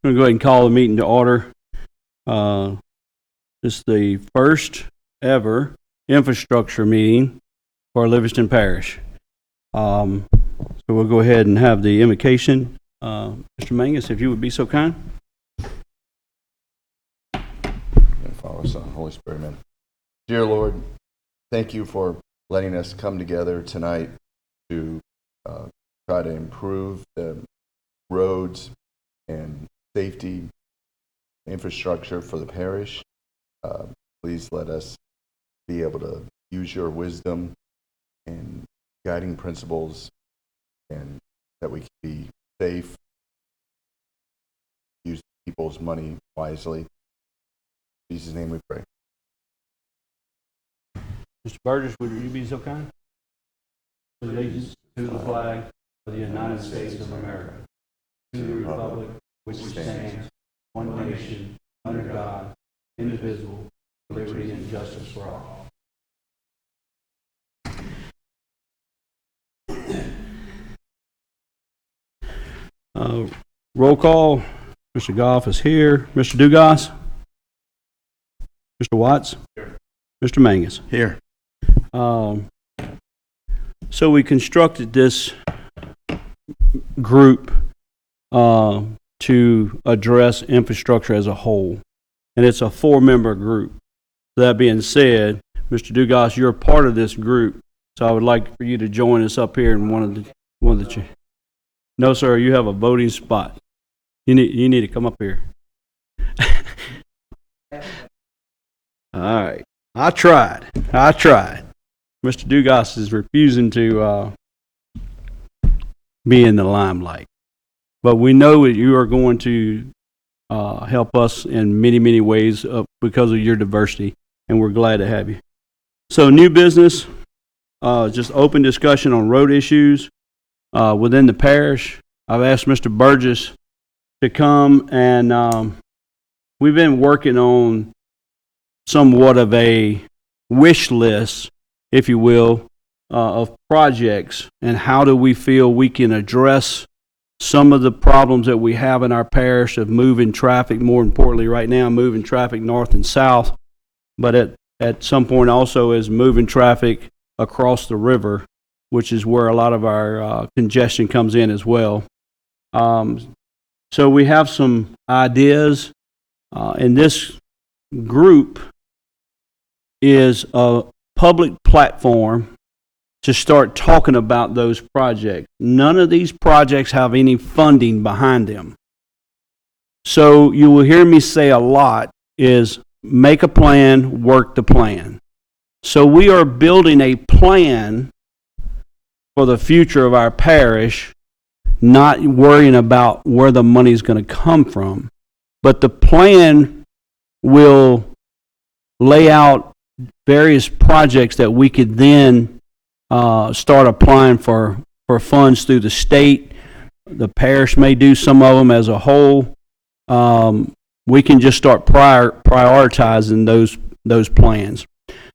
I'm going to go ahead and call the meeting to order. This is the first ever infrastructure meeting for Livingston Parish. So we'll go ahead and have the invocation. Mr. Mangus, if you would be so kind. Father, Son, Holy Spirit, amen. Dear Lord, thank you for letting us come together tonight to try to improve the roads and safety infrastructure for the parish. Please let us be able to use your wisdom and guiding principles, and that we can be safe, use people's money wisely. In Jesus' name we pray. Mr. Burgess, would you be so kind? Allegiance to the flag of the United States of America, to the republic which stands one nation under God, indivisible, with liberty and justice for all. Roll call. Mr. Goff is here. Mr. Dugas? Mr. Watts? Here. Mr. Mangus? Here. So we constructed this group to address infrastructure as a whole, and it's a 4-member group. That being said, Mr. Dugas, you're a part of this group, so I would like for you to join us up here in one of the. No, sir, you have a voting spot. You need to come up here. All right, I tried. Mr. Dugas is refusing to be in the limelight. But we know that you are going to help us in many, many ways because of your diversity, and we're glad to have you. So new business, just open discussion on road issues within the parish. I've asked Mr. Burgess to come, and we've been working on somewhat of a wish list, if you will, of projects, and how do we feel we can address some of the problems that we have in our parish of moving traffic, more importantly right now, moving traffic north and south, but at some point also is moving traffic across the river, which is where a lot of our congestion comes in as well. So we have some ideas, and this group is a public platform to start talking about those projects. None of these projects have any funding behind them. So you will hear me say a lot is make a plan, work the plan. So we are building a plan for the future of our parish, not worrying about where the money is going to come from. But the plan will lay out various projects that we could then start applying for funds through the state. The parish may do some of them as a whole. We can just start prioritizing those plans.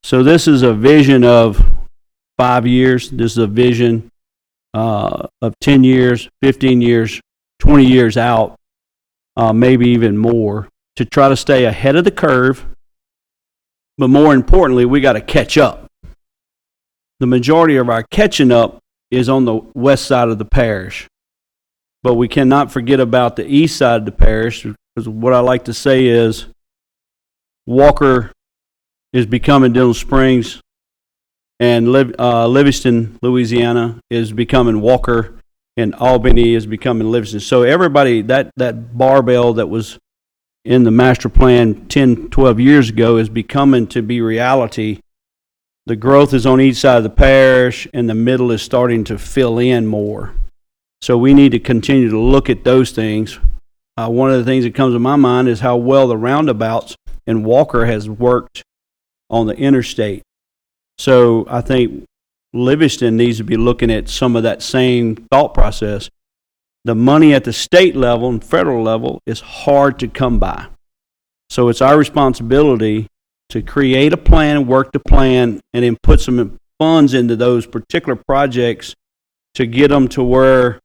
So this is a vision of 5 years. This is a vision of 10 years, 15 years, 20 years out, maybe even more, to try to stay ahead of the curve. But more importantly, we got to catch up. The majority of our catching up is on the west side of the parish. But we cannot forget about the east side of the parish, because what I like to say is Walker is becoming Dillon Springs, and Livingston, Louisiana is becoming Walker, and Albany is becoming Livingston. So everybody, that barbell that was in the master plan 10, 12 years ago is becoming to be reality. The growth is on each side of the parish, and the middle is starting to fill in more. So we need to continue to look at those things. One of the things that comes to my mind is how well the roundabouts in Walker has worked on the interstate. So I think Livingston needs to be looking at some of that same thought process. The money at the state level and federal level is hard to come by. So it's our responsibility to create a plan, work the plan, and then put some funds into those particular projects to get them to where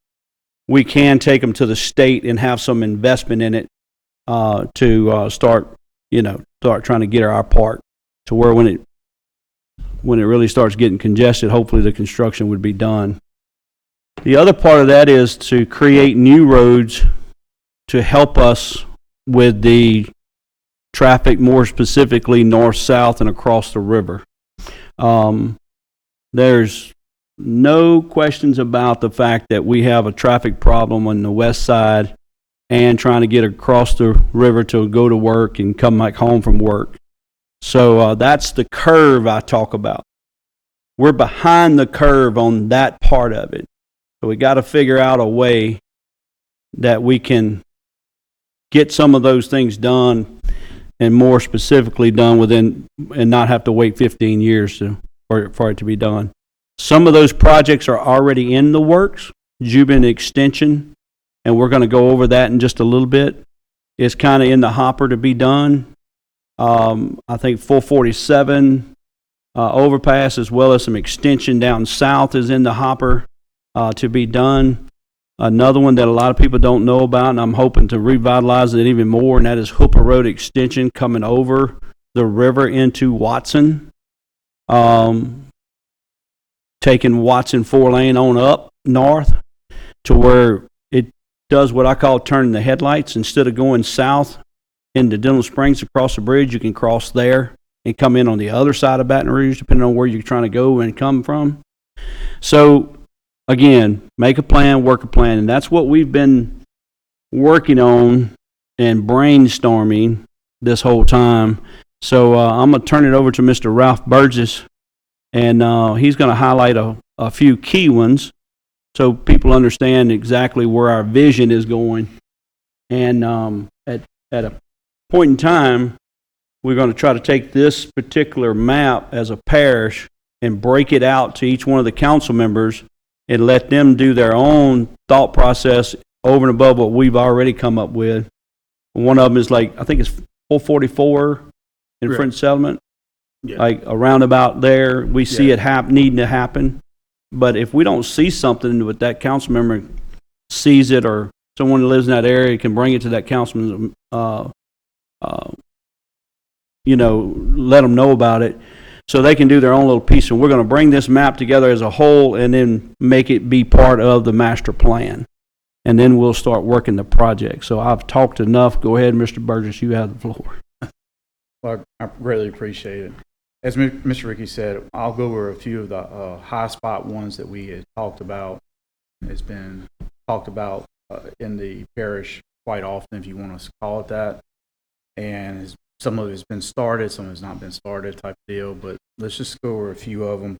we can take them to the state and have some investment in it to start trying to get our part to where when it really starts getting congested, hopefully the construction would be done. The other part of that is to create new roads to help us with the traffic, more specifically north-south and across the river. There's no questions about the fact that we have a traffic problem on the west side and trying to get across the river to go to work and come back home from work. So that's the curve I talk about. We're behind the curve on that part of it. So we got to figure out a way that we can get some of those things done, and more specifically done within, and not have to wait 15 years for it to be done. Some of those projects are already in the works, Jubin Extension, and we're going to go over that in just a little bit. It's kind of in the hopper to be done. I think 447 overpass, as well as some extension down south, is in the hopper to be done. Another one that a lot of people don't know about, and I'm hoping to revitalize it even more, and that is Hooper Road Extension coming over the river into Watson. Taking Watson 4-lane on up north to where it does what I call turning the headlights. Instead of going south into Denham Springs across the bridge, you can cross there and come in on the other side of Baton Rouge, depending on where you're trying to go and come from. So, again, make a plan, work a plan, and that's what we've been working on and brainstorming this whole time. So I'm going to turn it over to Mr. Ralph Burgess, and he's going to highlight a few key ones so people understand exactly where our vision is going. And at a point in time, we're going to try to take this particular map as a parish and break it out to each one of the council members and let them do their own thought process over and above what we've already come up with. One of them is I think it's 444 in Correct. French Settlement. Yeah. Like around about there, we see it needing to happen. But if we don't see something with that council member sees it, or someone who lives in that area can bring it to that councilman, let them know about it so they can do their own little piece. And we're going to bring this map together as a whole and then make it be part of the master plan. And then we'll start working the project. So I've talked enough. Go ahead, Mr. Burgess, you have the floor. Well, I greatly appreciate it. As Mr. Ricky said, I'll go over a few of the high spot ones that we had talked about. It's been talked about in the parish quite often, if you want to call it that. And some of it has been started, some has not been started type of deal, but let's just go over a few of them.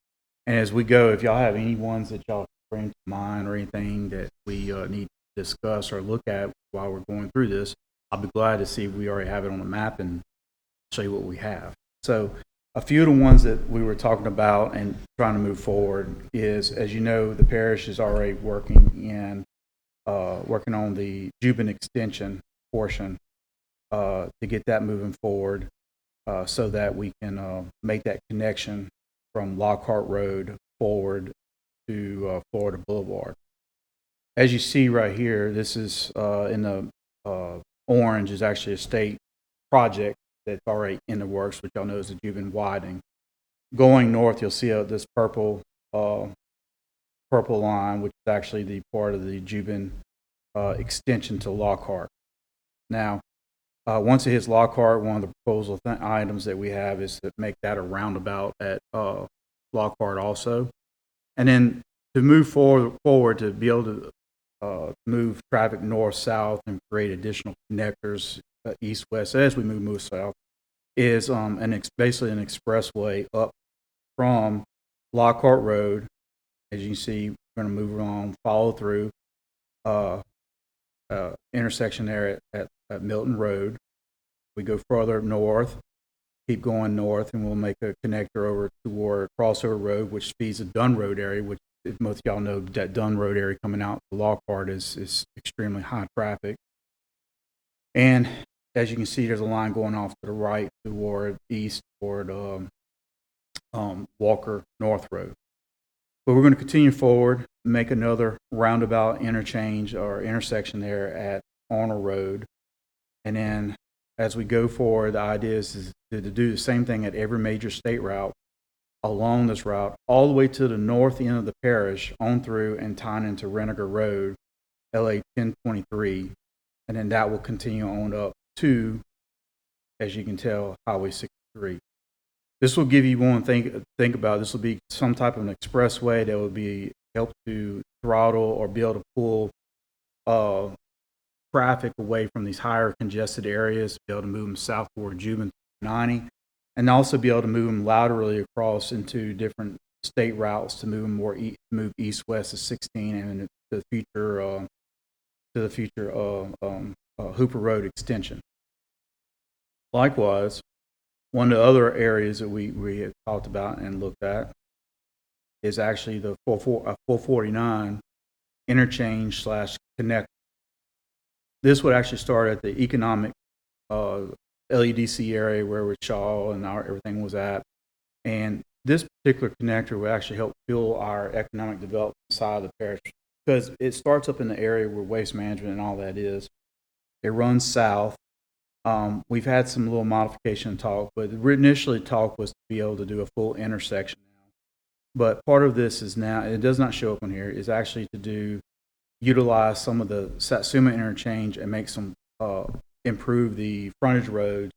And as we go, if y'all have any ones that y'all bring to mind or anything that we need to discuss or look at while we're going through this, I'll be glad to see if we already have it on the map and show you what we have. So a few of the ones that we were talking about and trying to move forward is, as you know, the parish is already working on the Jubin extension portion to get that moving forward so that we can make that connection from Lockhart Road forward to Florida Boulevard. As you see right here, this is in the orange is actually a state project that's already in the works, which y'all know is the Jubin widening. Going north, you'll see this purple line, which is actually the part of the Jubin extension to Lockhart. Now, once it hits Lockhart, one of the proposal items that we have is to make that a roundabout at Lockhart also. And then to move forward to be able to move traffic north-south and create additional connectors east-west as we move south is basically an expressway up from Lockhart Road. As you can see, we're going to move along, follow through intersection there at Milton Road. We go further north, keep going north, and we'll make a connector over toward Crossover Road, which feeds the Dunn Road area, which most of y'all know that Dunn Road area coming out to Lockhart is extremely high traffic. And as you can see, there's a line going off to the right toward east toward Walker North Road. But we're going to continue forward make another roundabout interchange or intersection there at Arnold Road. And then as we go forward, the idea is to do the same thing at every major state route along this route, all the way to the north end of the parish, on through and tying into Reniger Road, LA 1023. And then that will continue on up to, as you can tell, Highway 63. This will give you one thing think about. This will be some type of an expressway that will be help to throttle or be able to pull traffic away from these higher congested areas, be able to move them south toward Juban 90, and also be able to move them laterally across into different state routes to move them more move east-west to 16 and to the future Hooper Road extension. Likewise, one of the other areas that we had talked about and looked at is actually the 449 interchange / connect. This would actually start at the economic LEDC area where Shaw and everything was at. And this particular connector will actually help fuel our economic development side of the parish, because it starts up in the area where waste management and all that is. It runs south. We've had some little modification talk, but initially talk was to be able to do a full intersection now. But part of this is now, it does not show up on here, is actually to utilize some of the Satsuma interchange and make some, improve the frontage roads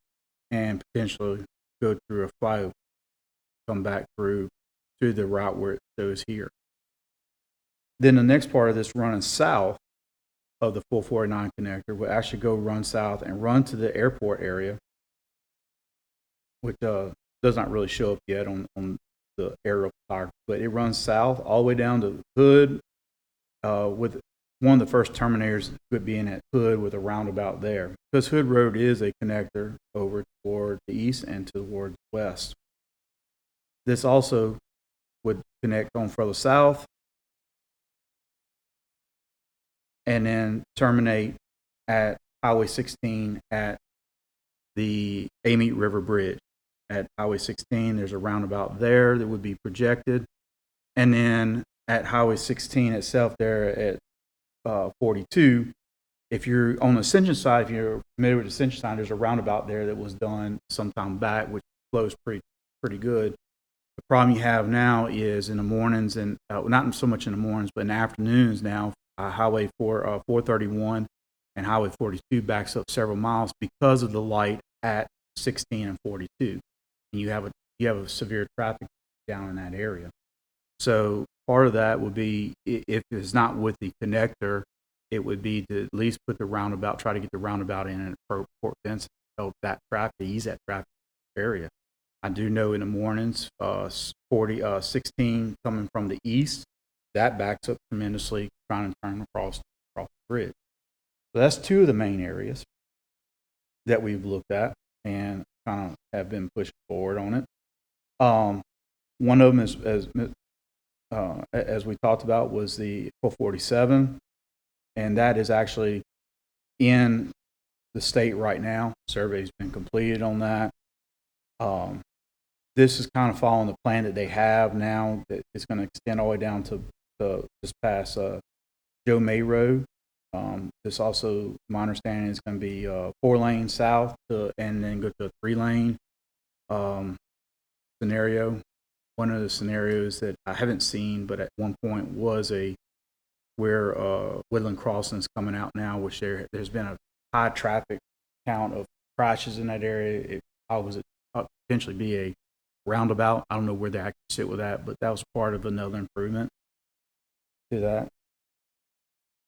and potentially go through a flyover, come back through the route where it shows here. Then the next part of this running south of the 449 connector will actually go run south and run to the airport area, which does not really show up yet on the aerial photography, but it runs south all the way down to Hood, with one of the first terminators would be in at Hood with a roundabout there, because Hood Road is a connector over toward the east and toward the west. This also would connect on further south and then terminate at Highway 16 at the Amite River Bridge. At Highway 16, there's a roundabout there that would be projected. And then at Highway 16 itself there at 42, if you're on the Ascension side, if you're familiar with the Ascension side, there's a roundabout there that was done some time back, which flows pretty good. The problem you have now is in the mornings, and not so much in the mornings, but in the afternoons now, Highway 431 and Highway 42 backs up several miles because of the light at 16 and 42. And you have a severe traffic down in that area. So part of that would be, if it's not with the connector, it would be to at least put the roundabout, try to get the roundabout in at Port Vincent, help that traffic, ease that traffic area. I do know in the mornings, 16 coming from the east, that backs up tremendously trying to turn across the bridge. So that's two of the main areas that we've looked at and kind of have been pushing forward on it. One of them is, as we talked about, was the 447, and that is actually in the state right now. Survey's been completed on that. This is kind of following the plan that they have now, that it's going to extend all the way down to this past Joe May Road. This also, my understanding, is going to be 4-lane south and then go to a 3-lane scenario. One of the scenarios that I haven't seen, but at one point was where Woodland Crossing is coming out now, which there's been a high traffic count of crashes in that area. How was it potentially be a roundabout? I don't know where they actually sit with that, but that was part of another improvement to that.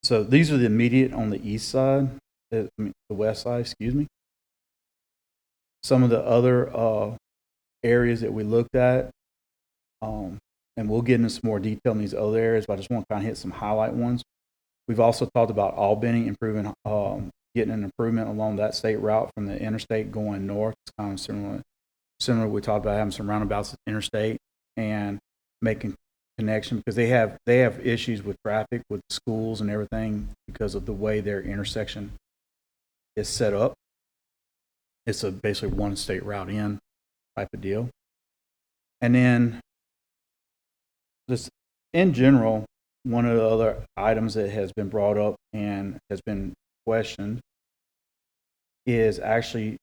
So these are the immediate on the east side, the west side, excuse me. Some of the other areas that we looked at, and we'll get into some more detail in these other areas, but I just want to kind of hit some highlight ones. We've also talked about Albany improving, getting an improvement along that state route from the interstate going north. It's kind of similar. We talked about having some roundabouts at the interstate and making connection, because they have issues with traffic with schools and everything because of the way their intersection is set up. It's basically one state route in type of deal. And then just in general, one of the other items that has been brought up and has been questioned is actually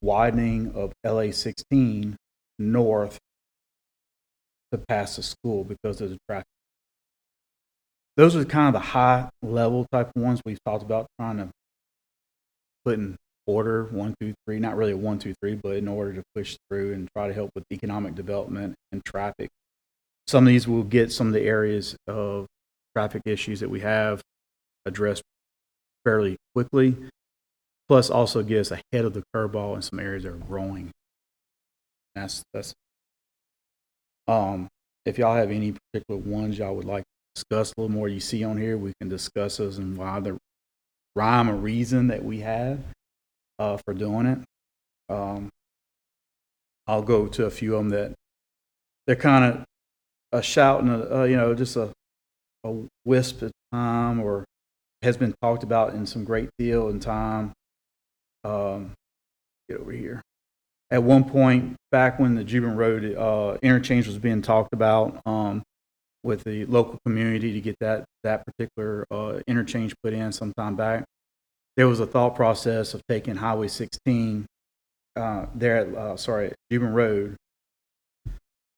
widening of LA 16 north to pass the school because of the traffic. Those are kind of the high level type of ones we've talked about, trying to put in order 1, 2, 3, not really a 1, 2, 3, but in order to push through and try to help with economic development and traffic. Some of these will get some of the areas of traffic issues that we have addressed fairly quickly, plus also get us ahead of the curveball in some areas that are growing. That's if y'all have any particular ones y'all would like to discuss a little more you see on here, we can discuss those and why the rhyme or reason that we have for doing it. I'll go to a few of them that they're kind of a shout and just a wisp of time, or has been talked about in some great deal in time. Get over here. At one point, back when the Jubilant Road interchange was being talked about with the local community to get that particular interchange put in some time back, there was a thought process of taking Highway 16 there at Jubilant Road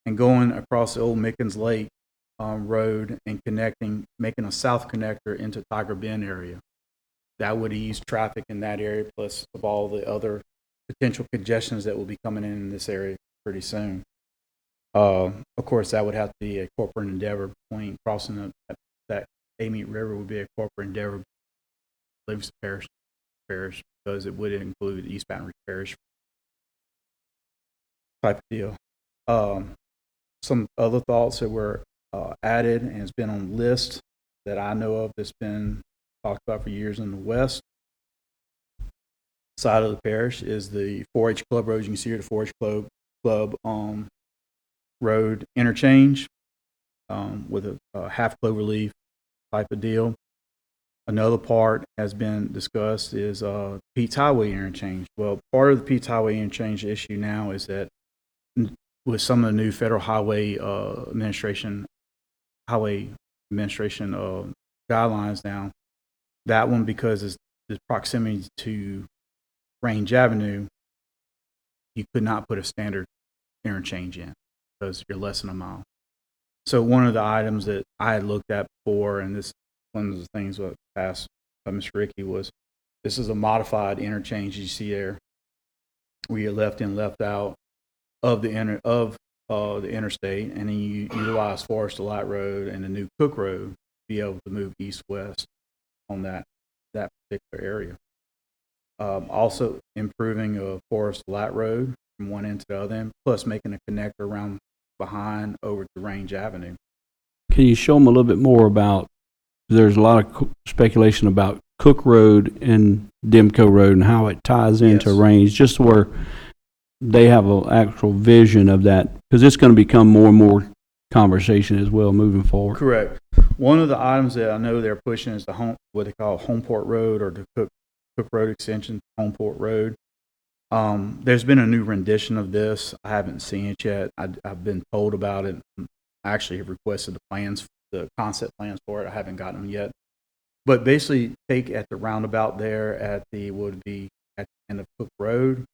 and going across the old Mickens Lake road and making a south connector into Tiger Bend area. That would ease traffic in that area, plus of all the other potential congestions that will be coming in this area pretty soon. Of course, that would have to be a corporate endeavor between crossing that Amite River would be a corporate endeavor. Livingston Parish, because it would include East Baton Rouge Parish type of deal. Some other thoughts that were added and has been on the list that I know of that's been talked about for years in the west side of the parish is the 4-H Club Road. You can see here the 4-H Club Road interchange with a half cloverleaf type of deal. Another part has been discussed is Pete's Highway interchange. Well, part of the Pete's Highway interchange issue now is that with some of the new federal highway administration guidelines now, that one, because it's the proximity to Range Avenue, you could not put a standard interchange in because you're less than a mile. So one of the items that I had looked at before, and this one of the things that passed by Mr. Ricky, was this is a modified interchange you see there, where you're left in, left out of the interstate, and then you utilize Forest to Light Road and the new Cook Road to be able to move east-west on that particular area. Also improving Forest to Light Road from one end to the other end, plus making a connector around behind over to Range Avenue. Can you show them a little bit more about, there's a lot of speculation about Cook Road and Demco Road and how it ties into Range, just where they have an actual vision of that, because it's going to become more and more conversation as well moving forward. Correct. One of the items that I know they're pushing is what they call Homeport Road, or the Cook Road extension, Homeport Road. There's been a new rendition of this. I haven't seen it yet. I've been told about it. I actually have requested the concept plans for it. I haven't gotten them yet. But basically, take at the roundabout there at the end of Cook Road,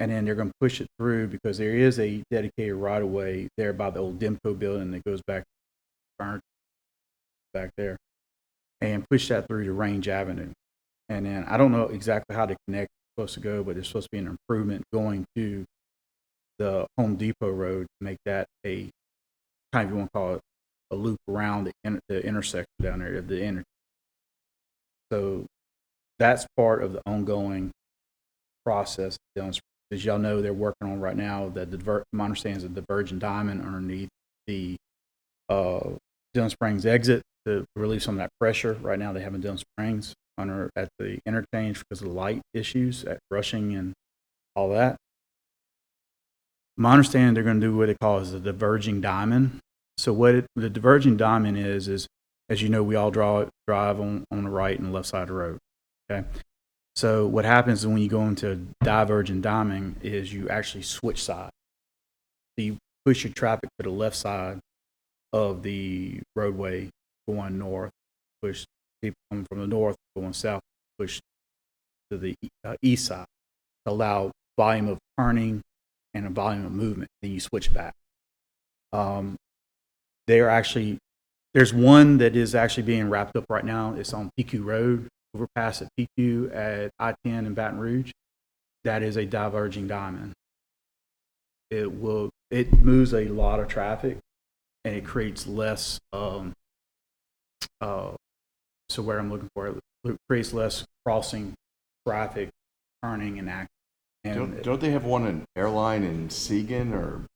and then they're going to push it through, because there is a dedicated right-of-way there by the old Demco building that goes back there, and push that through to Range Avenue. And then I don't know exactly how the connect is supposed to go, but there's supposed to be an improvement going to the Home Depot Road to make that a kind of, you want to call it, a loop around the intersection down there of the interchange. So that's part of the ongoing process. As y'all know, they're working on right now my understanding is a divergent diamond underneath the Dillon Springs exit to relieve some of that pressure. Right now they have in Dillon Springs at the interchange because of the light issues at rushing and all that. My understanding, they're going to do what they call is a diverging diamond. So the diverging diamond is, as you know, we all drive on the right and left side of the road. Okay. So what happens when you go into a divergent diamond is you actually switch sides. So you push your traffic to the left side of the roadway going north, push people coming from the north going south, push to the east side to allow volume of turning and a volume of movement. Then you switch back. There's one that is actually being wrapped up right now. It's on PQ Road, overpass at PQ at I-10 in Baton Rouge. That is a diverging diamond. It moves a lot of traffic, and it creates less. So where I'm looking for it creates less crossing traffic, turning, and acting. And Don't they have one in Airline in Seagan or?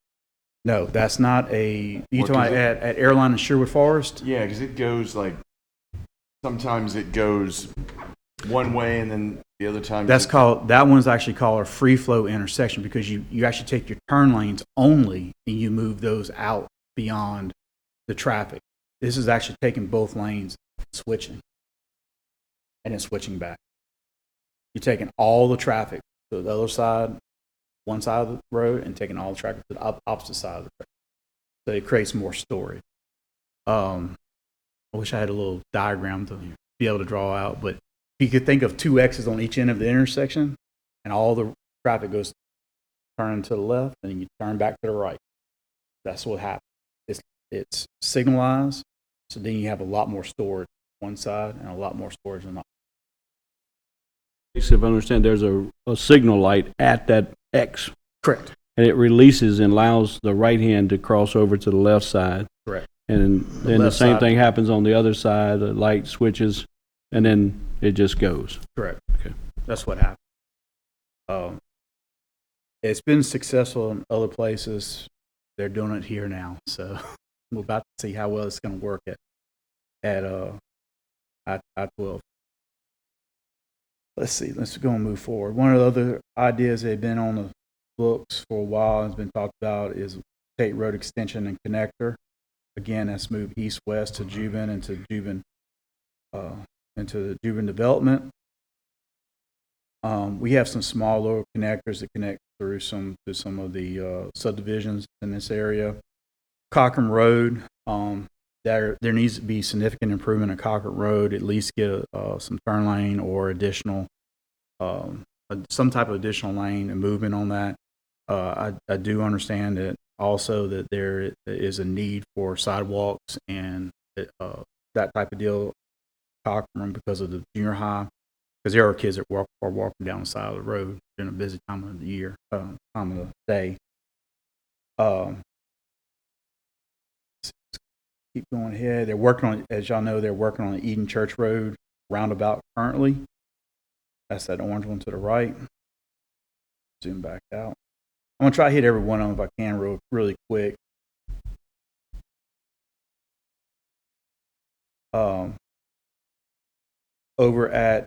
no, that's not a. You Or talking does about at Airline in Sherwood Forest? Yeah, because it goes like, sometimes it goes one way and then the other time. That one's actually called a free flow intersection because you actually take your turn lanes only and you move those out beyond the traffic. This is actually taking both lanes, switching, and then switching back. You're taking all the traffic to the other side, one side of the road, and taking all the traffic to the opposite side of the road. So it creates more storage. I wish I had a little diagram to be able to draw out, but you could think of two X's on each end of the intersection, and all the traffic goes turn to the left, and then you turn back to the right. That's what happens. It's signalized, so then you have a lot more storage on one side and a lot more storage on the other. If I understand, there's a signal light at that X, Correct. and it releases and allows the right hand to cross over to the left side. Correct. And then the left same side. thing happens on the other side. The light switches, and then it just goes. Correct. Okay. That's what happened. It's been successful in other places. They're doing it here now, so we're about to see how well it's going to work at I-12. Let's see. Let's go and move forward. One of the other ideas that have been on the books for a while and has been talked about is State Road Extension and Connector. Again, that's moved east-west to Juban and to Juban, into the Juban development. We have some small little connectors that connect through some of the subdivisions in this area. Cochran Road, there needs to be significant improvement on Cochran Road. At least get some turn lane or additional, some type of additional lane and movement on that. I do understand that also that there is a need for sidewalks and that type of deal. Cochran because of the junior high. Because there are kids that are walking down the side of the road during a busy time of the year, time of the day. Keep going ahead. They're working on, as y'all know, they're working on the Eden Church Road roundabout currently. That's that orange one to the right. Zoom back out. I'm gonna try to hit every one of them if I can really quick. Over at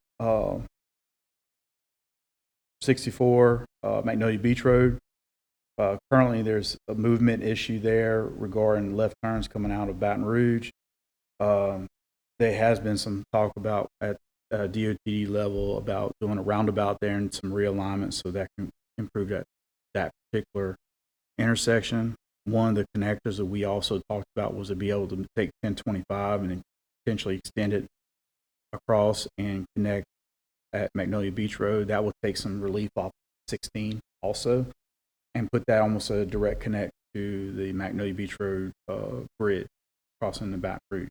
64 Magnolia Beach Road. Currently, there's a movement issue there regarding left turns coming out of Baton Rouge. There has been some talk about at DOT level about doing a roundabout there and some realignment so that can improve that particular intersection. One of the connectors that we also talked about was to be able to take 1025 and potentially extend it across and connect at Magnolia Beach Road. That will take some relief off 16 also and put that almost a direct connect to the Magnolia Beach Road bridge crossing the Baton Rouge.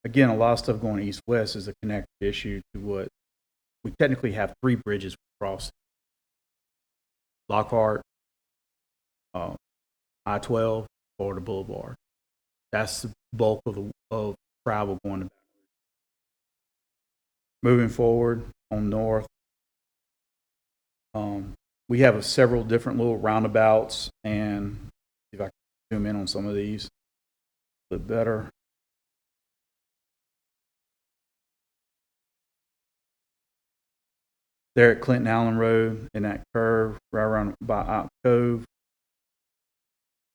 Again, a lot of stuff going east-west is a connected issue to what we technically have three bridges across Lockhart, I-12, or the Boulevard. That's the bulk of travel going to. Moving forward on north, we have several different little roundabouts, and if I can zoom in on some of these a bit better. There at Clinton Allen Road in that curve right around by Opt Cove,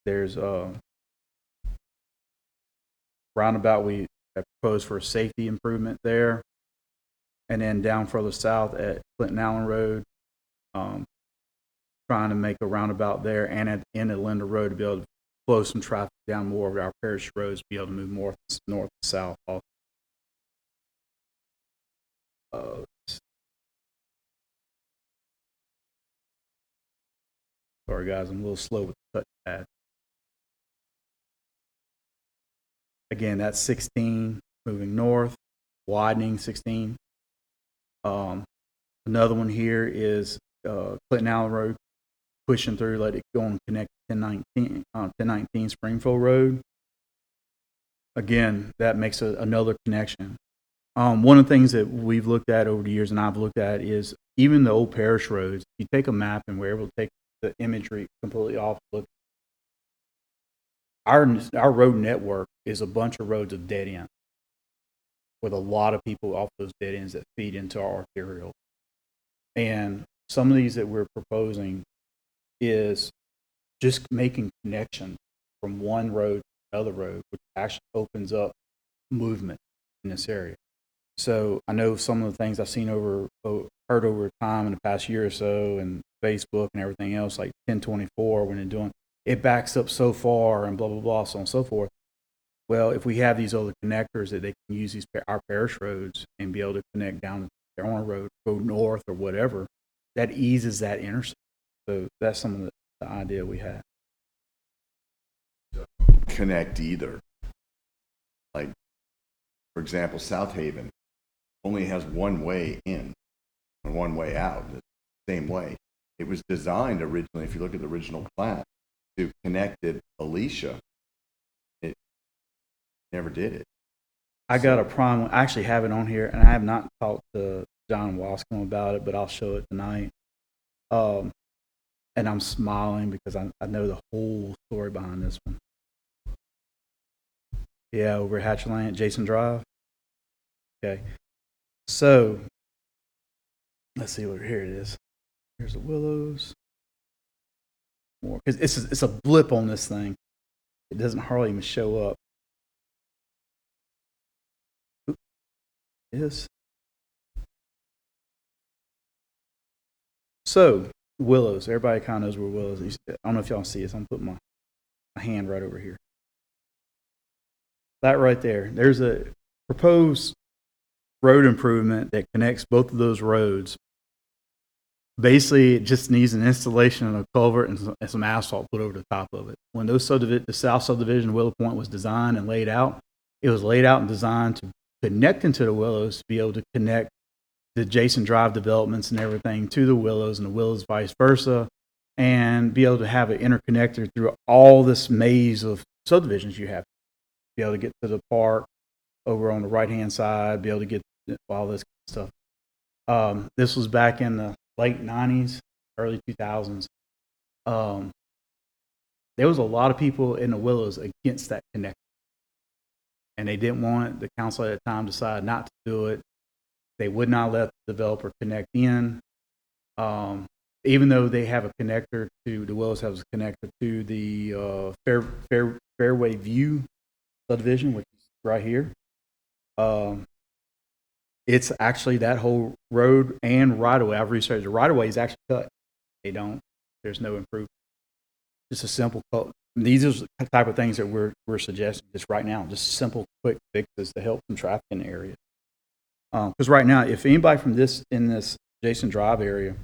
there's a roundabout we have proposed for a safety improvement there. And then down further south at Clinton Allen Road, trying to make a roundabout there and at the end of Linda Road to be able to slow some traffic down more of our parish roads, be able to move north and south. Uh, Sorry, guys, I'm a little slow with the touchpad. Again, that's 16 moving north, widening 16. Another one here is Clinton Allen Road, pushing through, let it go and connect 1019 Springfield Road. Again, that makes another connection. One of the things that we've looked at over the years, and I've looked at, is even the old parish roads. You take a map and we're able to take the imagery completely off. Look, our road network is a bunch of roads of dead ends, with a lot of people off those dead ends that feed into our arterial. And some of these that we're proposing is just making connections from one road to another road, which actually opens up movement in this area. So I know some of the things I've seen heard over time in the past year or so, and Facebook and everything else, like 1024, when they're doing it backs up so far and blah blah blah, so on and so forth. Well, if we have these other connectors that they can use our parish roads and be able to connect down their own road, go north or whatever, that eases that intersection. So that's some of the idea we had. Connect either. Like, for example, South Haven only has one way in and one way out, the same way. It was designed originally, if you look at the original plan, to connect it Alicia. It never did it. I got a problem. I actually have it on here, and I have not talked to John Wascom about it, but I'll show it tonight. And I'm smiling because I know the whole story behind this one. Yeah, over at Hatch Lane, Jason Drive. Okay. So, let's see what, here it is. Here's the Willows. More, because it's a blip on this thing. It doesn't hardly even show up. Oop. It is. So, Willows. Everybody kind of knows where Willows is. I don't know if y'all see this. I'm putting my hand right over here. That right there. There's a proposed road improvement that connects both of those roads. Basically, it just needs an installation of a culvert and some asphalt put over the top of it. When the South Subdivision, Willow Point, was designed and laid out, it was laid out and designed to connect into the Willows, to be able to connect the Jason Drive developments and everything to the Willows, and the Willows vice versa, and be able to have an interconnector through all this maze of subdivisions you have. Be able to get to the park over on the right-hand side, be able to get all this stuff. This was back in the late 90s, early 2000s. There was a lot of people in the Willows against that connection, and they didn't want it. The council at the time decided not to do it. They would not let the developer connect in, even though they have a connector to the Willows has a connector to the Fairway View subdivision, which is right here. It's actually that whole road and right of way. I've researched the right of way is actually cut. There's no improvement. Just a simple cut. These are the type of things that we're suggesting just right now, just simple, quick fixes to help some traffic in the area. Because right now, if anybody from in this Jason Drive area,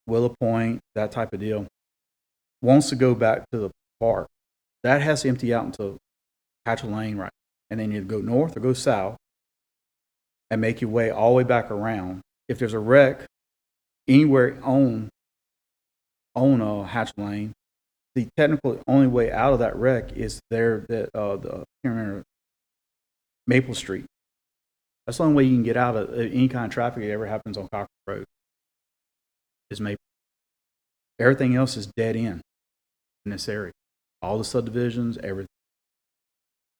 Willow Point, that type of deal, wants to go back to the park, that has to empty out into Hatch Lane, right? And then you go north or go south and make your way all the way back around. If there's a wreck anywhere on Hatch Lane, the technical only way out of that wreck is the Maple Street. That's the only way you can get out of any kind of traffic that ever happens on Cochrane Road is Maple. Everything else is dead end in this area. All the subdivisions, everything.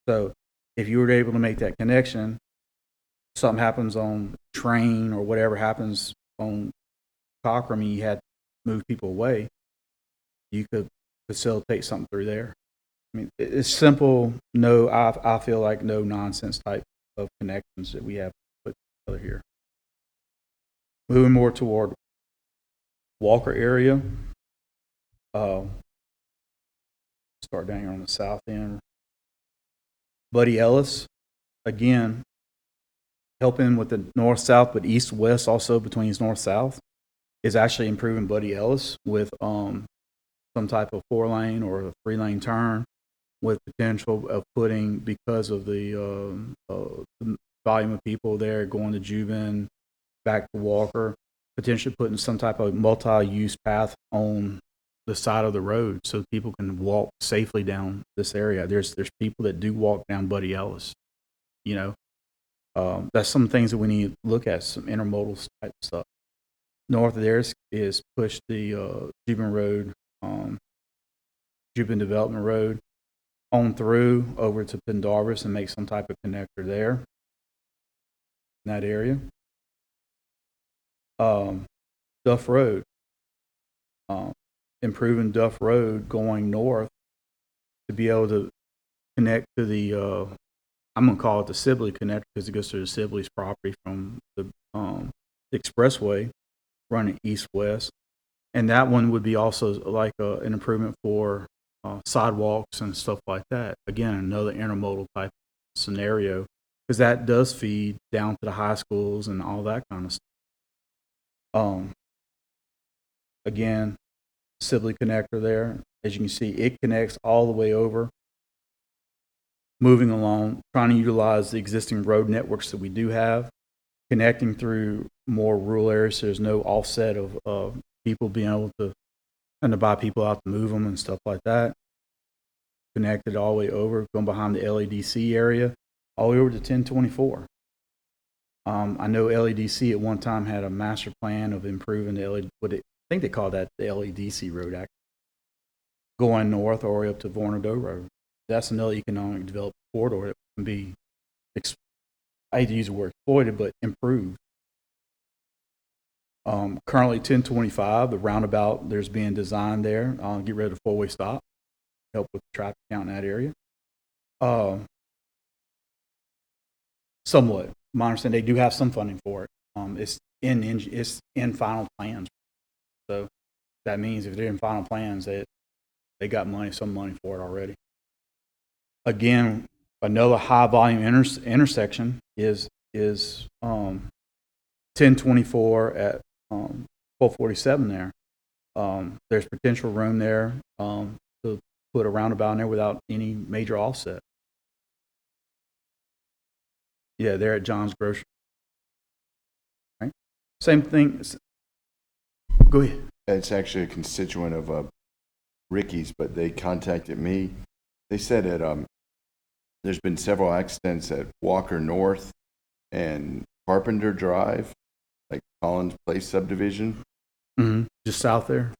So if you were able to make that connection, something happens on train or whatever happens on Cochrane, you had to move people away, you could facilitate something through there. I mean, it's simple. I feel like no nonsense type of connections that we have put together here. Moving more toward Walker area, start down here on the south end. Buddy Ellis, again, helping with the north-south, but east-west also between north-south, is actually improving Buddy Ellis with some type of 4-lane or a 3-lane turn, with potential of putting, because of the volume of people there going to Juban, back to Walker, potentially putting some type of multi-use path on the side of the road so people can walk safely down this area. There's people that do walk down Buddy Ellis, you know. That's some things that we need to look at, some intermodal type stuff. North of there is push the Juban Road, Juban Development Road, on through over to Pendarvis and make some type of connector there in that area. Duff Road, improving Duff Road going north to be able to connect to the I'm going to call it the Sibley connector because it goes through the Sibley's property from the expressway running east-west. And that one would be also like an improvement for sidewalks and stuff like that. Again, another intermodal type scenario because that does feed down to the high schools and all that kind of stuff. Again, Sibley connector there. As you can see, it connects all the way over. Moving along, trying to utilize the existing road networks that we do have, connecting through more rural areas so there's no offset of people being able to, and to buy people out to move them and stuff like that. Connected all the way over, going behind the LADC area, all the way over to 1024. I know LADC at one time had a master plan of improving the I think they call that the LADC road, actually, going north all the way up to Vornado Road. That's another economic development corridor that can be, I hate to use the word exploited, but improved. Currently 1025, the roundabout there's being designed there. Get rid of the four-way stop, help with the traffic count in that area. Somewhat. My understanding, they do have some funding for it. It's in final plans. So that means if they're in final plans, they got some money for it already. Again, another high volume intersection is 1024 at 447 there. There's potential room there to put a roundabout in there without any major offset. Yeah, they're at John's Grocery. Right? Same thing. Go ahead. It's actually a constituent of Ricky's, but they contacted me. They said that there's been several accidents at Walker North and Carpenter Drive, like Collins Place subdivision. Mm-hmm. Just south there.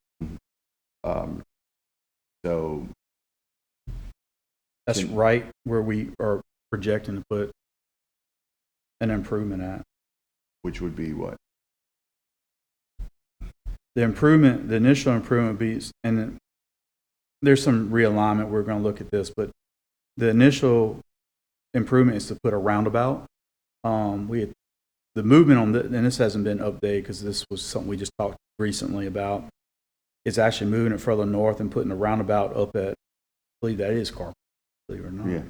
So that's right where we are projecting to put an improvement at. Which would be what? The initial improvement be, and there's some realignment. We're going to look at this, but the initial improvement is to put a roundabout. The movement on this, and this hasn't been updated because this was something we just talked recently about, is actually moving it further north and putting a roundabout up at, I believe that is Carpenter, believe it or not. Yeah.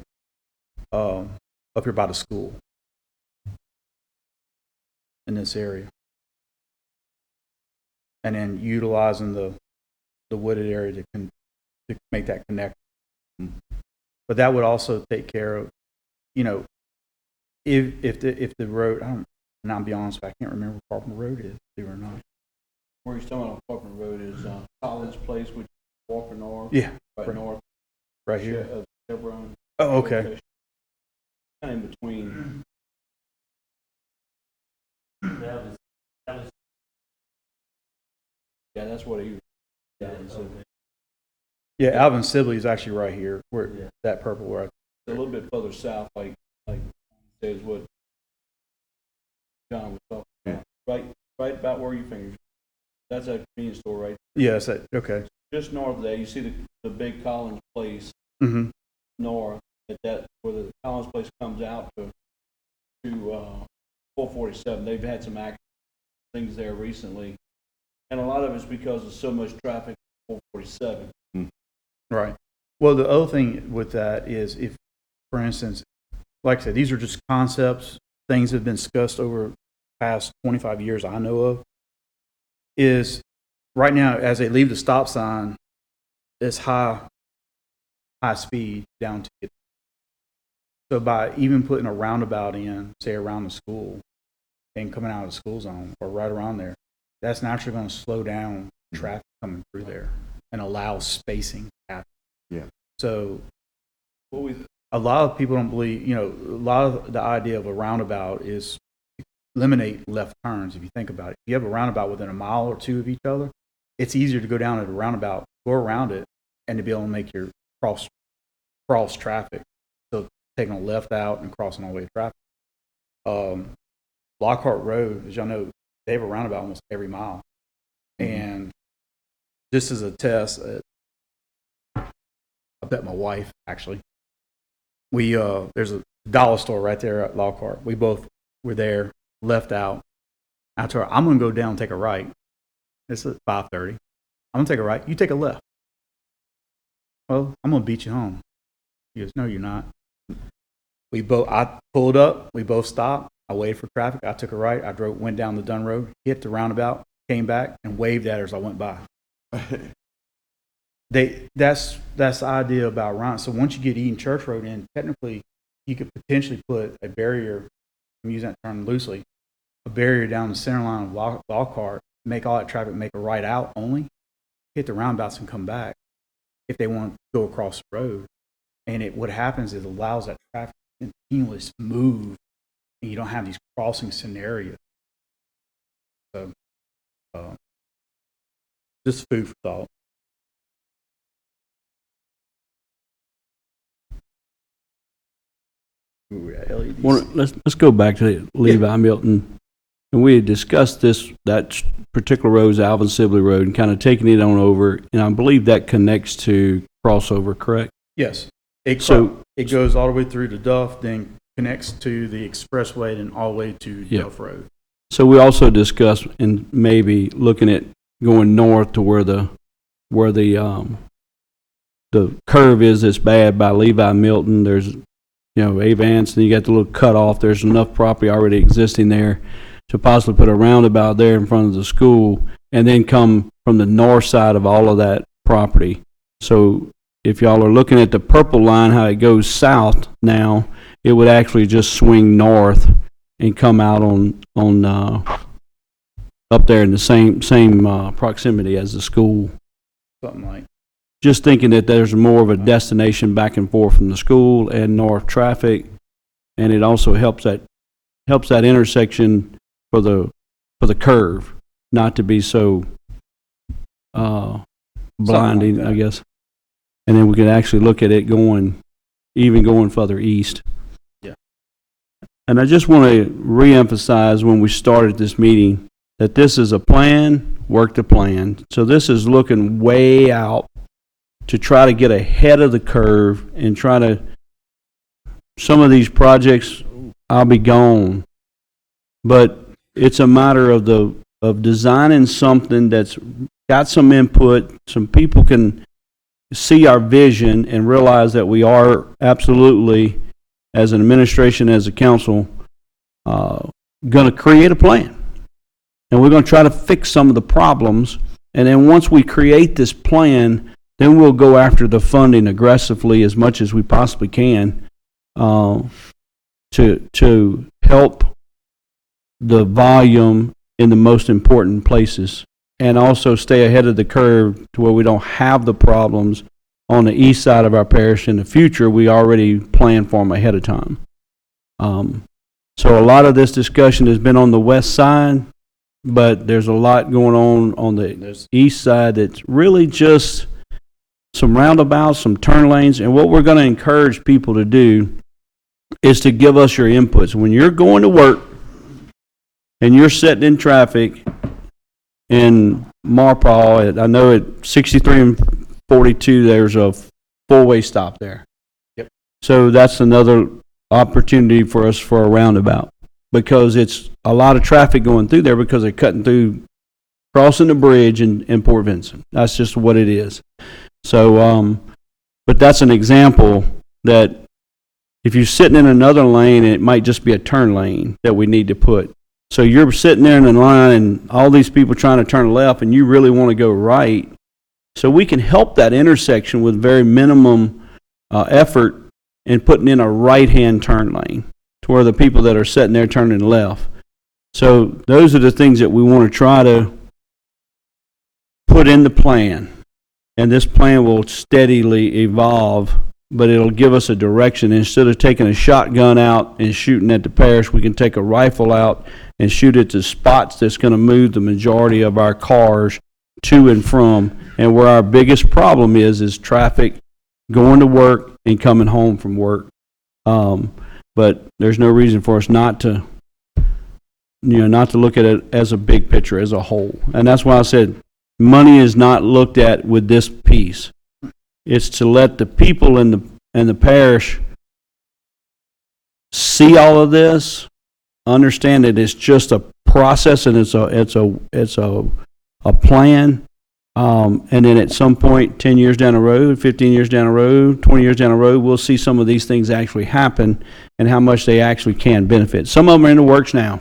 Up here by the school in this area. And then utilizing the wooded area to make that connect. But that would also take care of, if the road, and I'll be honest, I can't remember where Carpenter Road is, or not. Where you're talking about Carpenter Road is Collins Place, which is Walker North. Yeah. Right north. Right here. Chevron. Oh, okay. Kind of in between. Yeah, that's what he was. Yeah, Alvin Sibley is actually right here, where that purple where. A little bit further south, like says what John was talking about. Right about where your fingers. That's a convenience store right there. Yes, okay. Just north of that, you see the big Collins Place north. That where the Collins Place comes out to 447. They've had some things there recently, and a lot of it's because of so much traffic on 447. Right. Well, the other thing with that is if, for instance, like I said, these are just concepts, things that have been discussed over the past 25 years I know of, is right now as they leave the stop sign, it's high speed down to it. So by even putting a roundabout in, say around the school, and coming out of the school zone or right around there, that's naturally going to slow down traffic coming through there and allow spacing to happen. Yeah. So a lot of people don't believe, a lot of the idea of a roundabout is eliminate left turns. If you think about it, if you have a roundabout within a mile or two of each other, it's easier to go down at a roundabout, go around it, and to be able to make your cross traffic. So taking a left out and crossing all the way to traffic. Lockhart Road, as y'all know, they have a roundabout almost every mile. And this is a test. I bet my wife, actually. There's a dollar store right there at Lockhart. We both were there, left out. I told her, I'm going to go down and take a right. It's at 5:30. I'm going to take a right. You take a left. Well, I'm going to beat you home. He goes, no, you're not. I pulled up. We both stopped. I waited for traffic. I took a right. I went down the Dunn Road, hit the roundabout, came back, and waved at her as I went by. That's the idea about round. So once you get Eden Church Road in, technically, you could potentially put a barrier. I'm using that term loosely. A barrier down the center line of Lockhart, make all that traffic make a right out only, hit the roundabouts and come back if they want to go across the road. And what happens is it allows that traffic to continuously move, and you don't have these crossing scenarios. So, just food for thought. Well, let's go back to Levi Milton. And we had discussed that particular road is Alvin Sibley Road, and kind of taking it on over. And I believe that connects to crossover, correct? Yes. It goes all the way through to Duff, then connects to the expressway, and all the way to Duff Road. So we also discussed and maybe looking at going north to where the curve is that's bad by Levi Milton. There's Avance, and you got the little cutoff. There's enough property already existing there to possibly put a roundabout there in front of the school, and then come from the north side of all of that property. So if y'all are looking at the purple line, how it goes south now, it would actually just swing north and come out on up there in the same proximity as the school. Something like. Just thinking that there's more of a destination back and forth from the school and north traffic, and it also helps that intersection for the curve not to be so blinding, like I guess. And then we can actually look at it going further east. Yeah. And I just want to reemphasize when we started this meeting that this is a plan, work the plan. So this is looking way out to try to get ahead of the curve and try to, some of these projects, I'll be gone. But it's a matter of designing something that's got some input, some people can see our vision and realize that we are absolutely, as an administration, as a council, going to create a plan. And we're going to try to fix some of the problems. And then once we create this plan, then we'll go after the funding aggressively as much as we possibly can to help the volume in the most important places, and also stay ahead of the curve to where we don't have the problems on the east side of our parish in the future. We already plan for them ahead of time. So a lot of this discussion has been on the west side, but there's a lot going on the east side that's really just some roundabouts, some turn lanes, and what we're going to encourage people to do is to give us your inputs. When you're going to work and you're sitting in traffic in Marpaw, I know at 63 and 42, there's a four-way stop there. Yep. So that's another opportunity for us for a roundabout, because it's a lot of traffic going through there because they're cutting through, crossing the bridge in Port Vincent. That's just what it is. So But that's an example that if you're sitting in another lane, it might just be a turn lane that we need to put. So you're sitting there in the line and all these people trying to turn left and you really want to go right. So we can help that intersection with very minimum effort in putting in a right-hand turn lane to where the people that are sitting there turning left. So those are the things that we want to try to put in the plan. And this plan will steadily evolve, but it'll give us a direction. Instead of taking a shotgun out and shooting at the parish, we can take a rifle out and shoot at the spots that's going to move the majority of our cars to and from. And where our biggest problem is traffic going to work and coming home from work. But there's no reason for us not to look at it as a big picture, as a whole. And that's why I said money is not looked at with this piece. It's to let the people in the parish see all of this, understand that it's just a process and it's a plan. And then at some point, 10 years down the road, 15 years down the road, 20 years down the road, we'll see some of these things actually happen and how much they actually can benefit. Some of them are in the works now.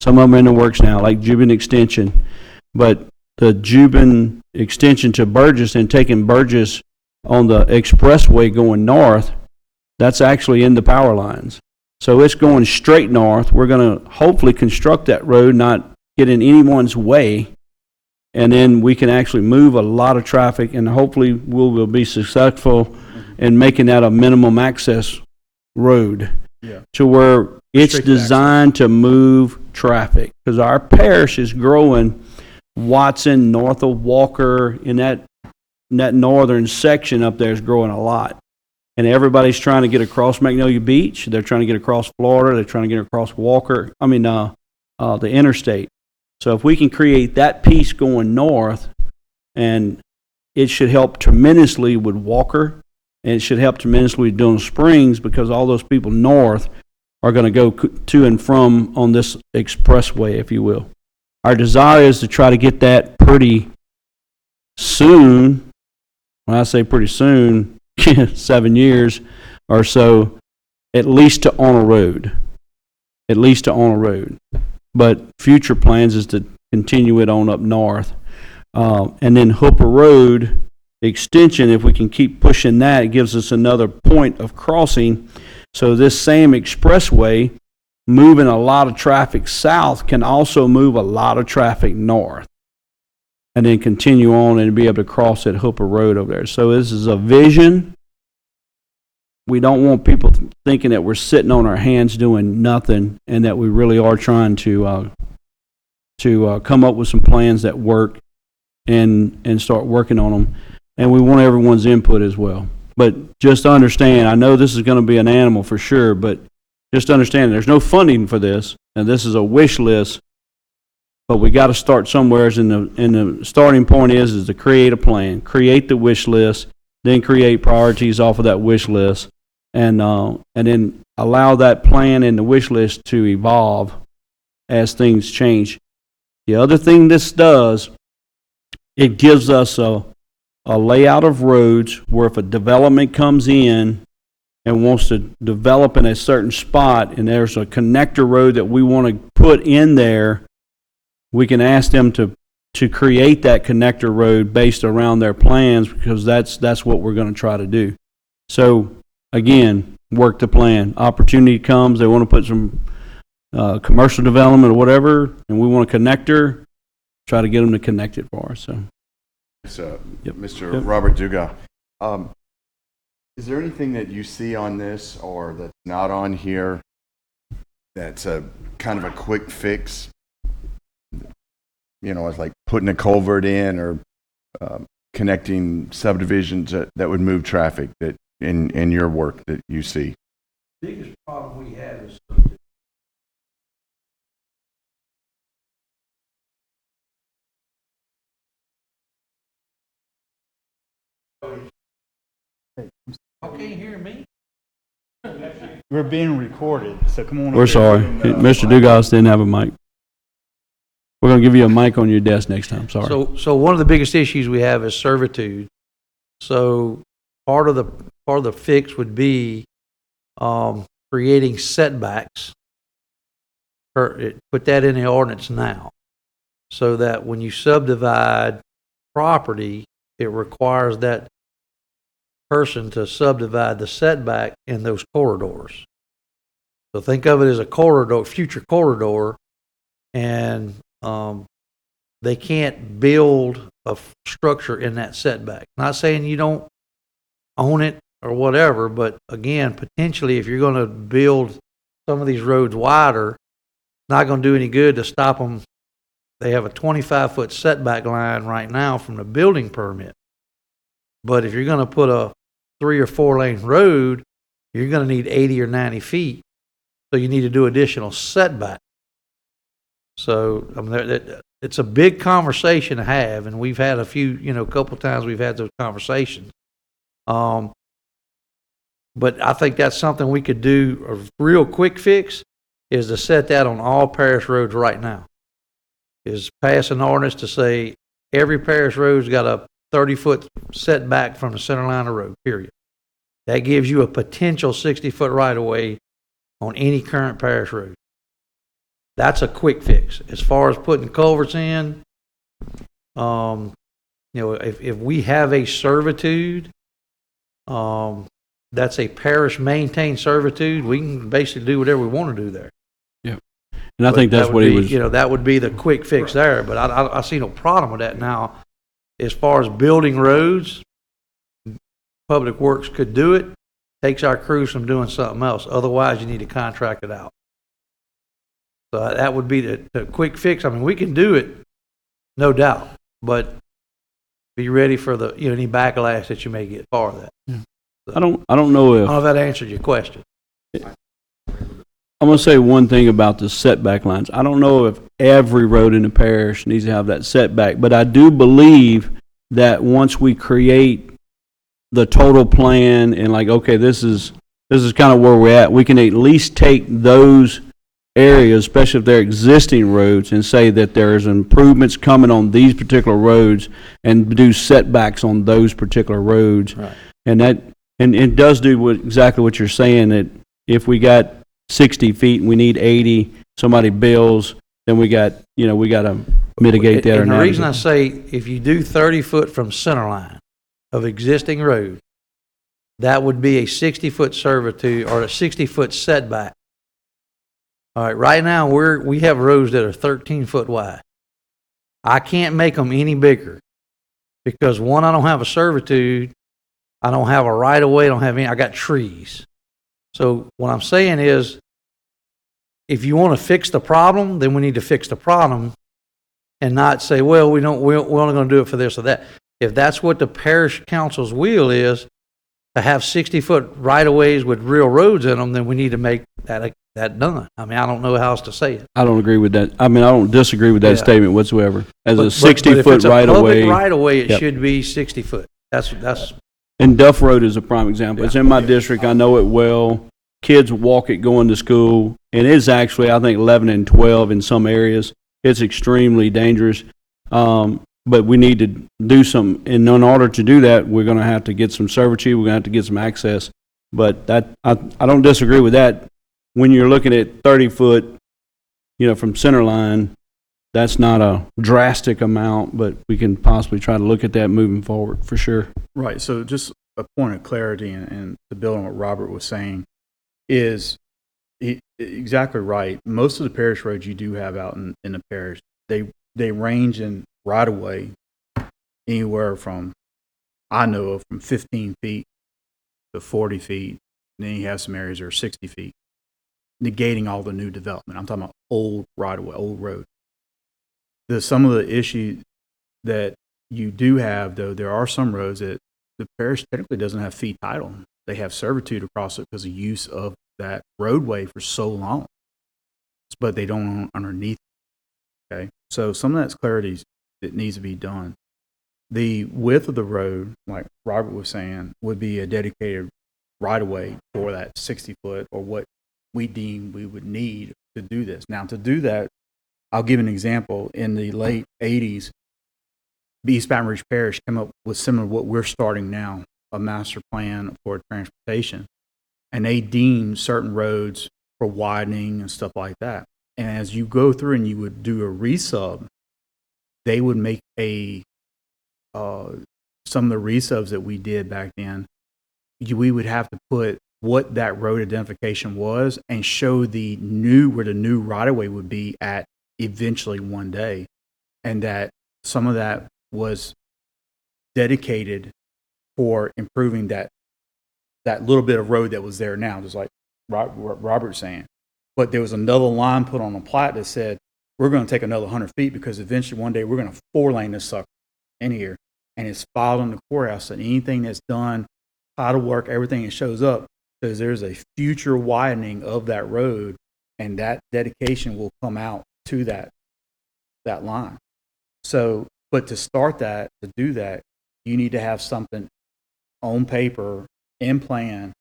Like Juban Extension. But the Juban Extension to Burgess and taking Burgess on the expressway going north, that's actually in the power lines. So it's going straight north. We're going to hopefully construct that road, not get in anyone's way. And then we can actually move a lot of traffic, and hopefully we'll be successful in making that a minimum access road to where it's designed to move traffic. Because our parish is growing. Watson, north of Walker, in that northern section up there is growing a lot. And everybody's trying to get across Magnolia Beach. They're trying to get across Florida. They're trying to get across the interstate. So if we can create that piece going north, and it should help tremendously with Walker, and it should help tremendously with Dillon Springs, because all those people north are going to go to and from on this expressway, if you will. Our desire is to try to get that pretty soon. When I say pretty soon, 7 years or so, at least to on a road. But future plans is to continue it on up north. And then Hooper Road extension, if we can keep pushing that, it gives us another point of crossing. So this same expressway, moving a lot of traffic south, can also move a lot of traffic north. And then continue on and be able to cross that Hooper Road over there. So this is a vision. We don't want people thinking that we're sitting on our hands doing nothing, and that we really are trying to come up with some plans that work and start working on them. And we want everyone's input as well. But just understand, I know this is going to be an animal for sure, but just understand there's no funding for this, and this is a wish list. But we got to start somewhere. And the starting point is to create a plan, create the wish list, then create priorities off of that wish list, and then allow that plan and the wish list to evolve as things change. The other thing this does, it gives us a layout of roads where if a development comes in and wants to develop in a certain spot, and there's a connector road that we want to put in there, we can ask them to create that connector road based around their plans, because that's what we're going to try to do. So again, work the plan. Opportunity comes, they want to put some commercial development or whatever, and we want a connector, try to get them to connect it for us. So, Mr. Robert Duga, is there anything that you see on this or that's not on here that's a kind of a quick fix? You know, it's like putting a culvert in or connecting subdivisions that would move traffic that in your work that you see. The biggest problem we have is y'all can't hear me? We're being recorded, so come on. We're sorry. Mr. Dugas didn't have a mic. We're going to give you a mic on your desk next time. Sorry. So one of the biggest issues we have is servitude. So part of the fix would be creating setbacks. Put that in the ordinance now, so that when you subdivide property, it requires that person to subdivide the setback in those corridors. So think of it as a corridor, future corridor, and they can't build a structure in that setback. Not saying you don't own it or whatever, but again, potentially if you're going to build some of these roads wider, it's not going to do any good to stop them. They have a 25-foot setback line right now from the building permit. But if you're going to put a 3 or 4 lane road, you're going to need 80 or 90 feet. So you need to do additional setback. So it's a big conversation to have, and we've had a couple times we've had those conversations. But I think that's something we could do. A real quick fix is to set that on all parish roads right now. Is pass an ordinance to say every parish road's got a 30-foot setback from the center line of the road, period. That gives you a potential 60-foot right-of-way on any current parish road. That's a quick fix. As far as putting culverts in, if we have a servitude, that's a parish maintained servitude, we can basically do whatever we want to do there. Yeah. And I think that's what he was. That would be the quick fix there, but I see no problem with that now. As far as building roads, Public Works could do it, takes our crews from doing something else. Otherwise, you need to contract it out. So that would be the quick fix. I mean, we can do it, no doubt, but be ready for the any backlash that you may get for that. Yeah. So, I don't know if I don't know if that answered your question. I'm going to say one thing about the setback lines. I don't know if every road in the parish needs to have that setback, but I do believe that once we create the total plan and okay, this is kind of where we're at, we can at least take those areas, especially if they're existing roads, and say that there's improvements coming on these particular roads and do setbacks on those particular roads. Right. And it does do exactly what you're saying, that if we got 60 feet and we need 80, somebody bills, then we got to mitigate that. And the reason I say if you do 30 foot from center line of existing road, that would be a 60-foot servitude or a 60-foot setback. All right, right now we have roads that are 13 foot wide. I can't make them any bigger because one, I don't have a servitude, I don't have a right of way, I got trees. So what I'm saying is, if you want to fix the problem, then we need to fix the problem, and not say, well, we're only going to do it for this or that. If that's what the parish council's will is, to have 60-foot right of ways with real roads in them, then we need to make that done. I mean, I don't know how else to say it. I don't agree with that. I mean, I don't disagree with that statement whatsoever. As a 60-foot right of way, right of way, it should be 60 foot. That's. And Duff Road is a prime example. It's in my district. I know it well. Kids walk it going to school, and it's actually, I think, 11 and 12 in some areas. It's extremely dangerous. But we need to do some, and in order to do that, we're going to have to get some servitude. We're going to have to get some access. But I don't disagree with that. When you're looking at 30 foot, from center line, that's not a drastic amount, but we can possibly try to look at that moving forward for sure. Right. So just a point of clarity, and to build on what Robert was saying, is exactly right. Most of the parish roads you do have out in the parish, they range in right of way anywhere from, I know of, from 15 feet to 40 feet. And then you have some areas that are 60 feet, negating all the new development. I'm talking about old right of way, old road. Some of the issues that you do have, though, there are some roads that the parish technically doesn't have fee title. They have servitude across it because of use of that roadway for so long, but they don't own underneath. Okay, so some of that's clarity that needs to be done. The width of the road, like Robert was saying, would be a dedicated right-of-way for that 60-foot or what we deem we would need to do this. Now, to do that, I'll give an example. In the late 80s, East Baton Rouge Parish came up with similar to what we're starting now a master plan for transportation, and they deem certain roads for widening and stuff like that. And as you go through and you would do a resub, they would make some of the resubs that we did back then, we would have to put what that road identification was and show where the new right-of-way would be at eventually one day. And that some of that was dedicated for improving that little bit of road that was there now, just like Robert's saying. But there was another line put on the plat that said, we're going to take another 100 feet because eventually one day we're going to 4-lane this sucker in here. And it's filed in the courthouse, and anything that's done, title work, everything that shows up, because there's a future widening of that road, and that dedication will come out to that line. So, but to start that, to do that, you need to have something on paper, in plan,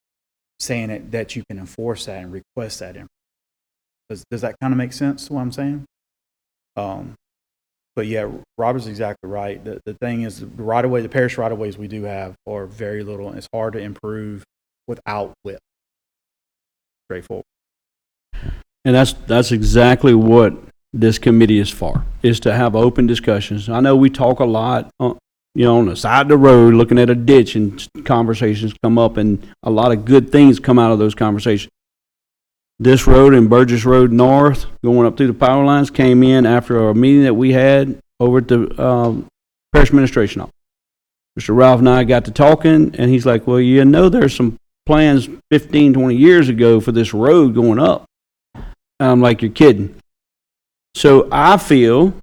saying that you can enforce that and request that. Does that kind of make sense, what I'm saying? But yeah, Robert's exactly right. The thing is, the parish right-of-ways we do have are very little, and it's hard to improve without width. Straightforward. And that's exactly what this committee is for, is to have open discussions. I know we talk a lot, on the side of the road, looking at a ditch, and conversations come up, and a lot of good things come out of those conversations. This road and Burgess Road North, going up through the power lines, came in after a meeting that we had over at the parish administration office. Mr. Ralph and I got to talking, and he's like, well, there's some plans 15, 20 years ago for this road going up. And I'm like, you're kidding. So I feel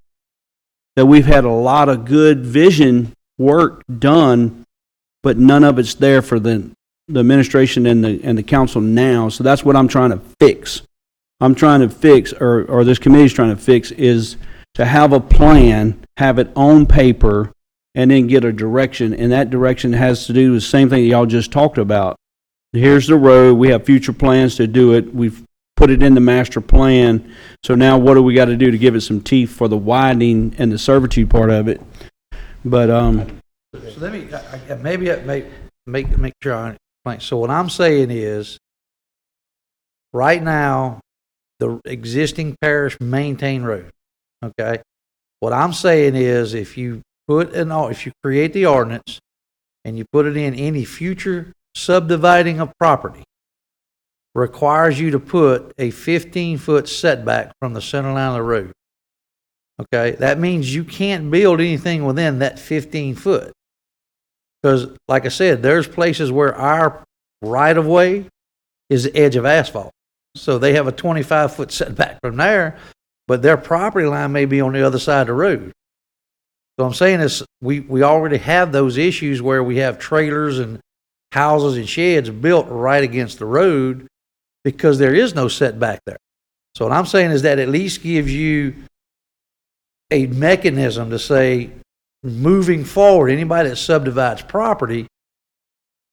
that we've had a lot of good vision work done, but none of it's there for the administration and the council now. So that's what I'm trying to fix. I'm trying to fix, or this committee's trying to fix, is to have a plan, have it on paper, and then get a direction. And that direction has to do with the same thing that y'all just talked about. Here's the road. We have future plans to do it. We've put it in the master plan. So now what do we got to do to give it some teeth for the widening and the servitude part of it? But so let me maybe make sure I explain. So what I'm saying is, right now, the existing parish maintained road. Okay, what I'm saying is, if you create the ordinance and you put it in, any future subdividing of property requires you to put a 15-foot setback from the center line of the road. Okay, that means you can't build anything within that 15 foot. Because, like I said, there's places where our right-of-way is the edge of asphalt. So they have a 25-foot setback from there, but their property line may be on the other side of the road. So I'm saying is, we already have those issues where we have trailers and houses and sheds built right against the road because there is no setback there. So what I'm saying is that at least gives you a mechanism to say, moving forward, anybody that subdivides property,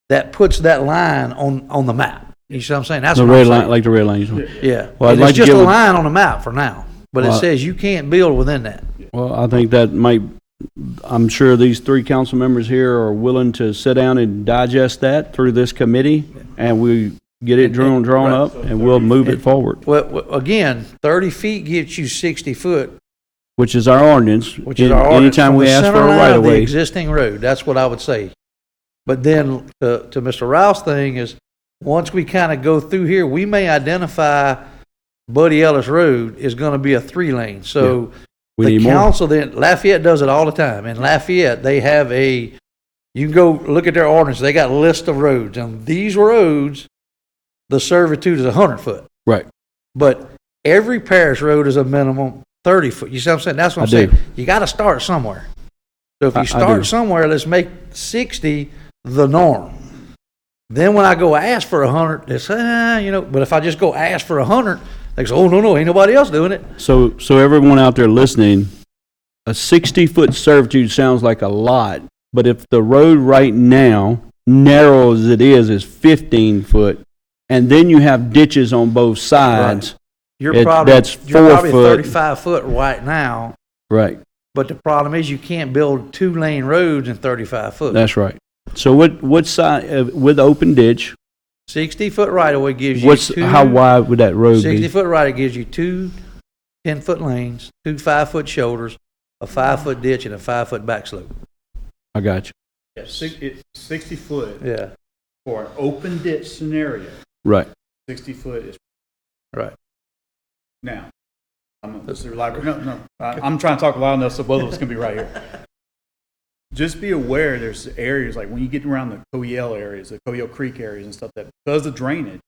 that puts that line on the map. You see what I'm saying? That's the what red I'm line, saying. like the red line. Yeah. Well, I'd And like it's to just give a line on the map for now, but it says you can't build within that. Well, I think that might. I'm sure these three council members here are willing to sit down and digest that through this committee, and we get it drawn up, and we'll move it forward. Well, again, 30 feet gets you 60 foot. Which is our ordinance. Which is our ordinance. Anytime we ask for a right of the way. existing road, that's what I would say. But then to Mr. Rouse thing is, once we kind of go through here, we may identify Buddy Ellis Road is going to be a 3-lane. So We the need council then, Lafayette does it all the time. In Lafayette, they have you can go look at their ordinance. They got a list of roads. And these roads, the servitude is 100 foot. Right. But every parish road is a minimum 30 foot. You see what I'm saying? That's what I'm saying. You got to start somewhere. So if you start somewhere, let's make 60 the norm. Then when I go ask for 100, they say, but if I just go ask for 100, they say, oh, no, ain't nobody else doing it. So everyone out there listening, a 60-foot servitude sounds like a lot, but if the road right now, narrow as it is 15 foot, and then you have ditches on both sides. Right. You're probably 4 foot. 35 foot right now. Right. But the problem is you can't build 2-lane roads in 35 foot. That's right. So what side, with open ditch, 60-foot right-of-way gives you two. how wide would that road be? 60-foot right, it gives you two 10-foot lanes, two 5-foot shoulders, a 5-foot ditch, and a 5-foot back slope. I got you. It's 60 foot Yeah, for an open ditch scenario. Right. 60 foot is right. now. I'm trying to talk loud enough so both of us can be right here. Just be aware there's areas like when you get around the Coyell areas, the Coyell Creek areas and stuff, that because of drainage,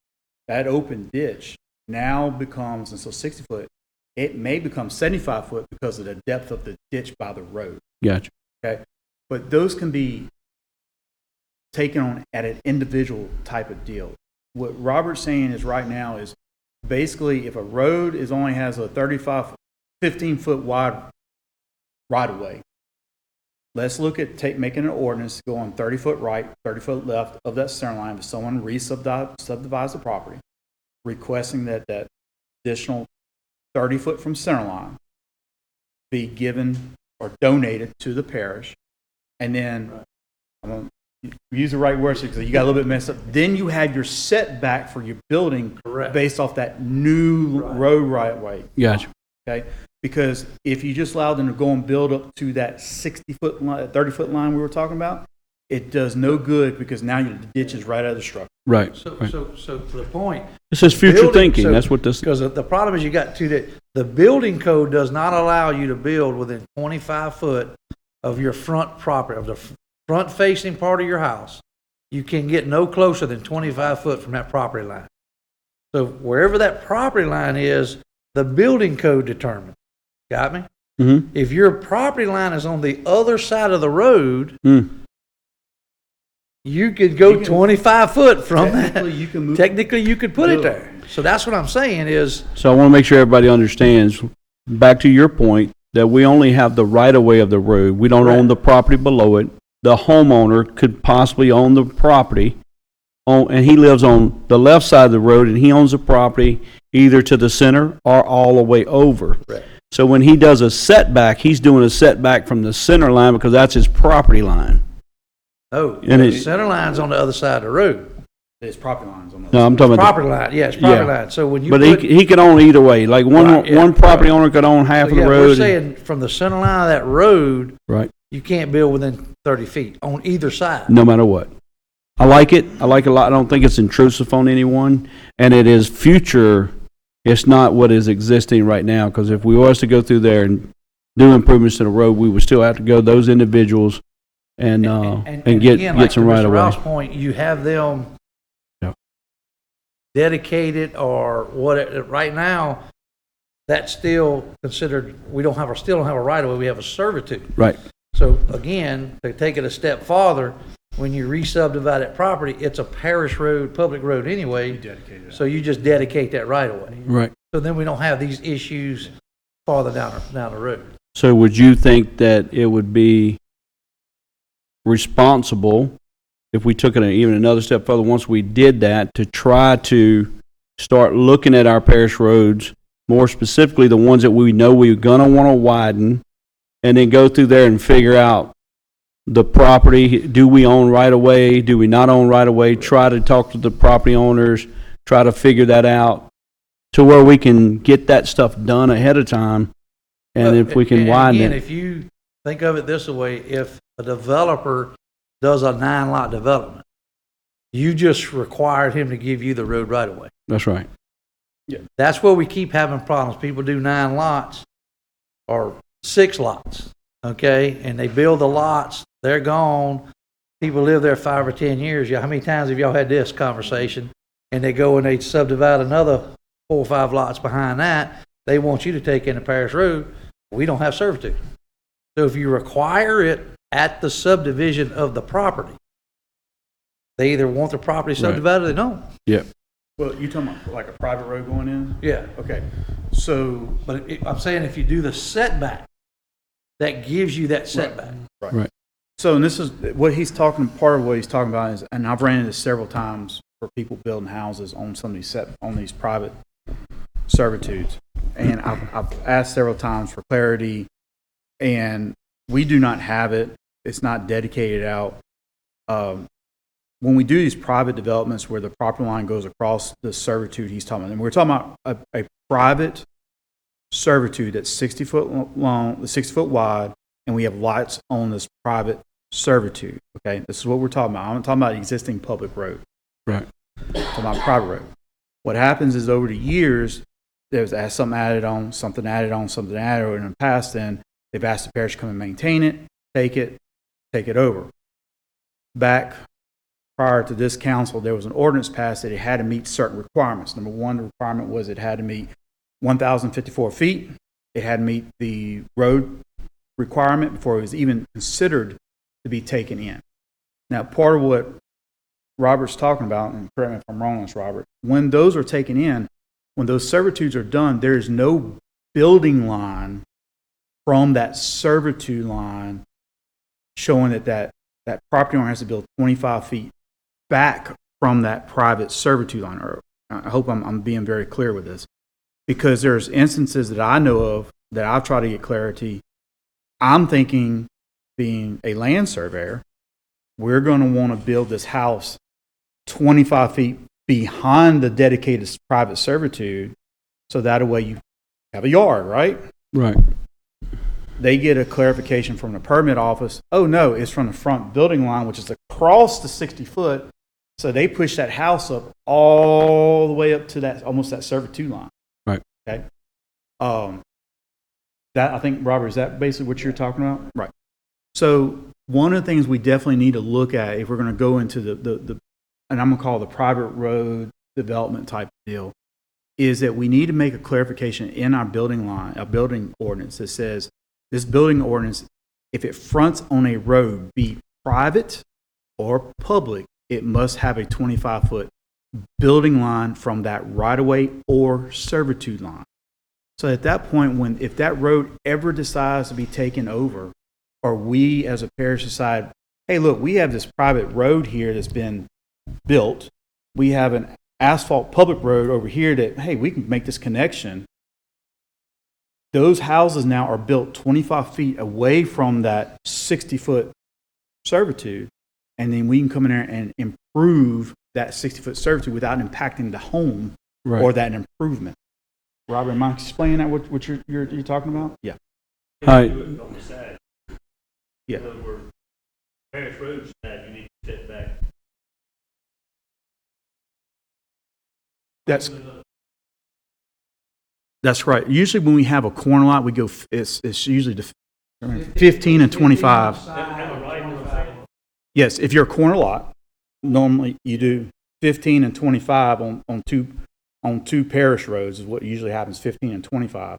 that open ditch now becomes, and so 60 foot, it may become 75 foot because of the depth of the ditch by the road. Gotcha. Okay. But those can be taken on at an individual type of deal. What Robert's saying is right now is basically if a road only has a 15 foot wide right of way, let's look at making an ordinance go on 30 foot right, 30 foot left of that center line. If someone subdivides the property, requesting that additional 30 foot from center line be given or donated to the parish. And then, I'm going to use the right words because you got a little bit messed up. Then you have your setback for your building based off that new road right of way. Gotcha. Okay? Because if you just allow them to go and build up to that 60-foot line, 30-foot line we were talking about, it does no good because now the ditch is right out of the structure. Right. So to the point. This is future thinking. That's what this. Because the problem is you got to that the building code does not allow you to build within 25 foot of your front property, of the front facing part of your house. You can get no closer than 25 foot from that property line. So wherever that property line is, the building code determines. Got me? Mm-hmm. If your property line is on the other side of the road, you could go 25 foot from that. Technically, you could put it there. So that's what I'm saying is. So I want to make sure everybody understands, back to your point, that we only have the right of way of the road. We don't own the property below it. The homeowner could possibly own the property, and he lives on the left side of the road, and he owns the property either to the center or all the way over. Right. So when he does a setback, he's doing a setback from the center line because that's his property line. Oh, And the it- center line's on the other side of the road. There's property lines on the No, I'm talking about. Property line, yes, property line. So when you But put, he could own either way. Like one property owner could own half so of the yeah, road. we're saying from the center line of that road, Right. you can't build within 30 feet on either side. No matter what. I like it. I like it a lot. I don't think it's intrusive on anyone, and it is future. It's not what is existing right now, because if we was to go through there and do improvements to the road, we would still have to go those individuals and get again, like some to right Mr. of Ralph's way. point, you have them Yep. dedicated or what, right now, that's still considered, still don't have a right of way, we have a servitude. Right. So again, to take it a step farther, when you re-subdivide that property, it's a parish road, public road anyway. So you just dedicate that right of way. Right. So then we don't have these issues farther down the road. So would you think that it would be responsible if we took it even another step further, once we did that, to try to start looking at our parish roads, more specifically the ones that we know we're going to want to widen, and then go through there and figure out the property, do we own right of way, do we not own right of way, try to talk to the property owners, try to figure that out to where we can get that stuff done ahead of time, and if we can widen again, it. if you think of it this way, if a developer does a 9-lot development, you just required him to give you the road right of way. That's right. That's where we keep having problems. People do 9 lots or 6 lots, okay? And they build the lots, they're gone. People live there 5 or 10 years. How many times have y'all had this conversation? And they go and they subdivide another 4 or 5 lots behind that. They want you to take in the parish road. We don't have servitude. So if you require it at the subdivision of the property, they either want the property subdivided or they don't. Yeah. Well, you talking about like a private road going in? Yeah. Okay. So, But I'm saying if you do the setback, that gives you that setback. Right. so and this is what he's talking, part of what he's talking about is, and I've ran into this several times for people building houses on some of these on these private servitudes. And I've asked several times for clarity, and we do not have it. It's not dedicated out. when we do these private developments where the property line goes across the servitude he's talking about, and we're talking about a private servitude that's 60 foot long, 60 foot wide, and we have lights on this private servitude. Okay, this is what we're talking about. I'm not talking about existing public road. Right. I'm talking about private road. What happens is over the years, there's something added on, something added on, something added on in the past. Then they've asked the parish to come and maintain it, take it over. Back prior to this council, there was an ordinance passed that it had to meet certain requirements. Number one, the requirement was it had to meet 1,054 feet. It had to meet the road requirement before it was even considered to be taken in. Now, part of what Robert's talking about, and correct me if I'm wrong on this, Robert, when those are taken in, when those servitudes are done, there is no building line from that servitude line showing that property owner has to build 25 feet back from that private servitude line. Or I hope I'm being very clear with this, because there's instances that I know of that I've tried to get clarity. I'm thinking, being a land surveyor, we're going to want to build this house 25 feet behind the dedicated private servitude, so that way you have a yard, right? Right. They get a clarification from the permit office. Oh, no, it's from the front building line, which is across the 60 foot. So they push that house up all the way up to that, almost that servitude line. Right. Okay. That, I think, Robert, is that basically what you're talking about? Right. So one of the things we definitely need to look at if we're going to go into the and I'm going to call it the private road development type deal, is that we need to make a clarification in our building line, our building ordinance that says this building ordinance, if it fronts on a road, be private or public, it must have a 25-foot building line from that right-of-way or servitude line. So at that point, if that road ever decides to be taken over, or we as a parish decide, hey, look, we have this private road here that's been built, we have an asphalt public road over here that, hey, we can make this connection. Those houses now are built 25 feet away from that 60-foot servitude, and then we can come in there and improve that 60-foot servitude without impacting the home or that improvement. Robert, am I explaining that what you're talking about? Yeah. All right. On the side. Yeah. In other words, Parish Road side, you need to step back. That's right. Usually when we have a corner lot, we go, it's usually 15 and 25. Am I right in what I'm saying? Yes, if you're a corner lot, normally you do 15 and 25 on two parish roads is what usually happens, 15 and 25,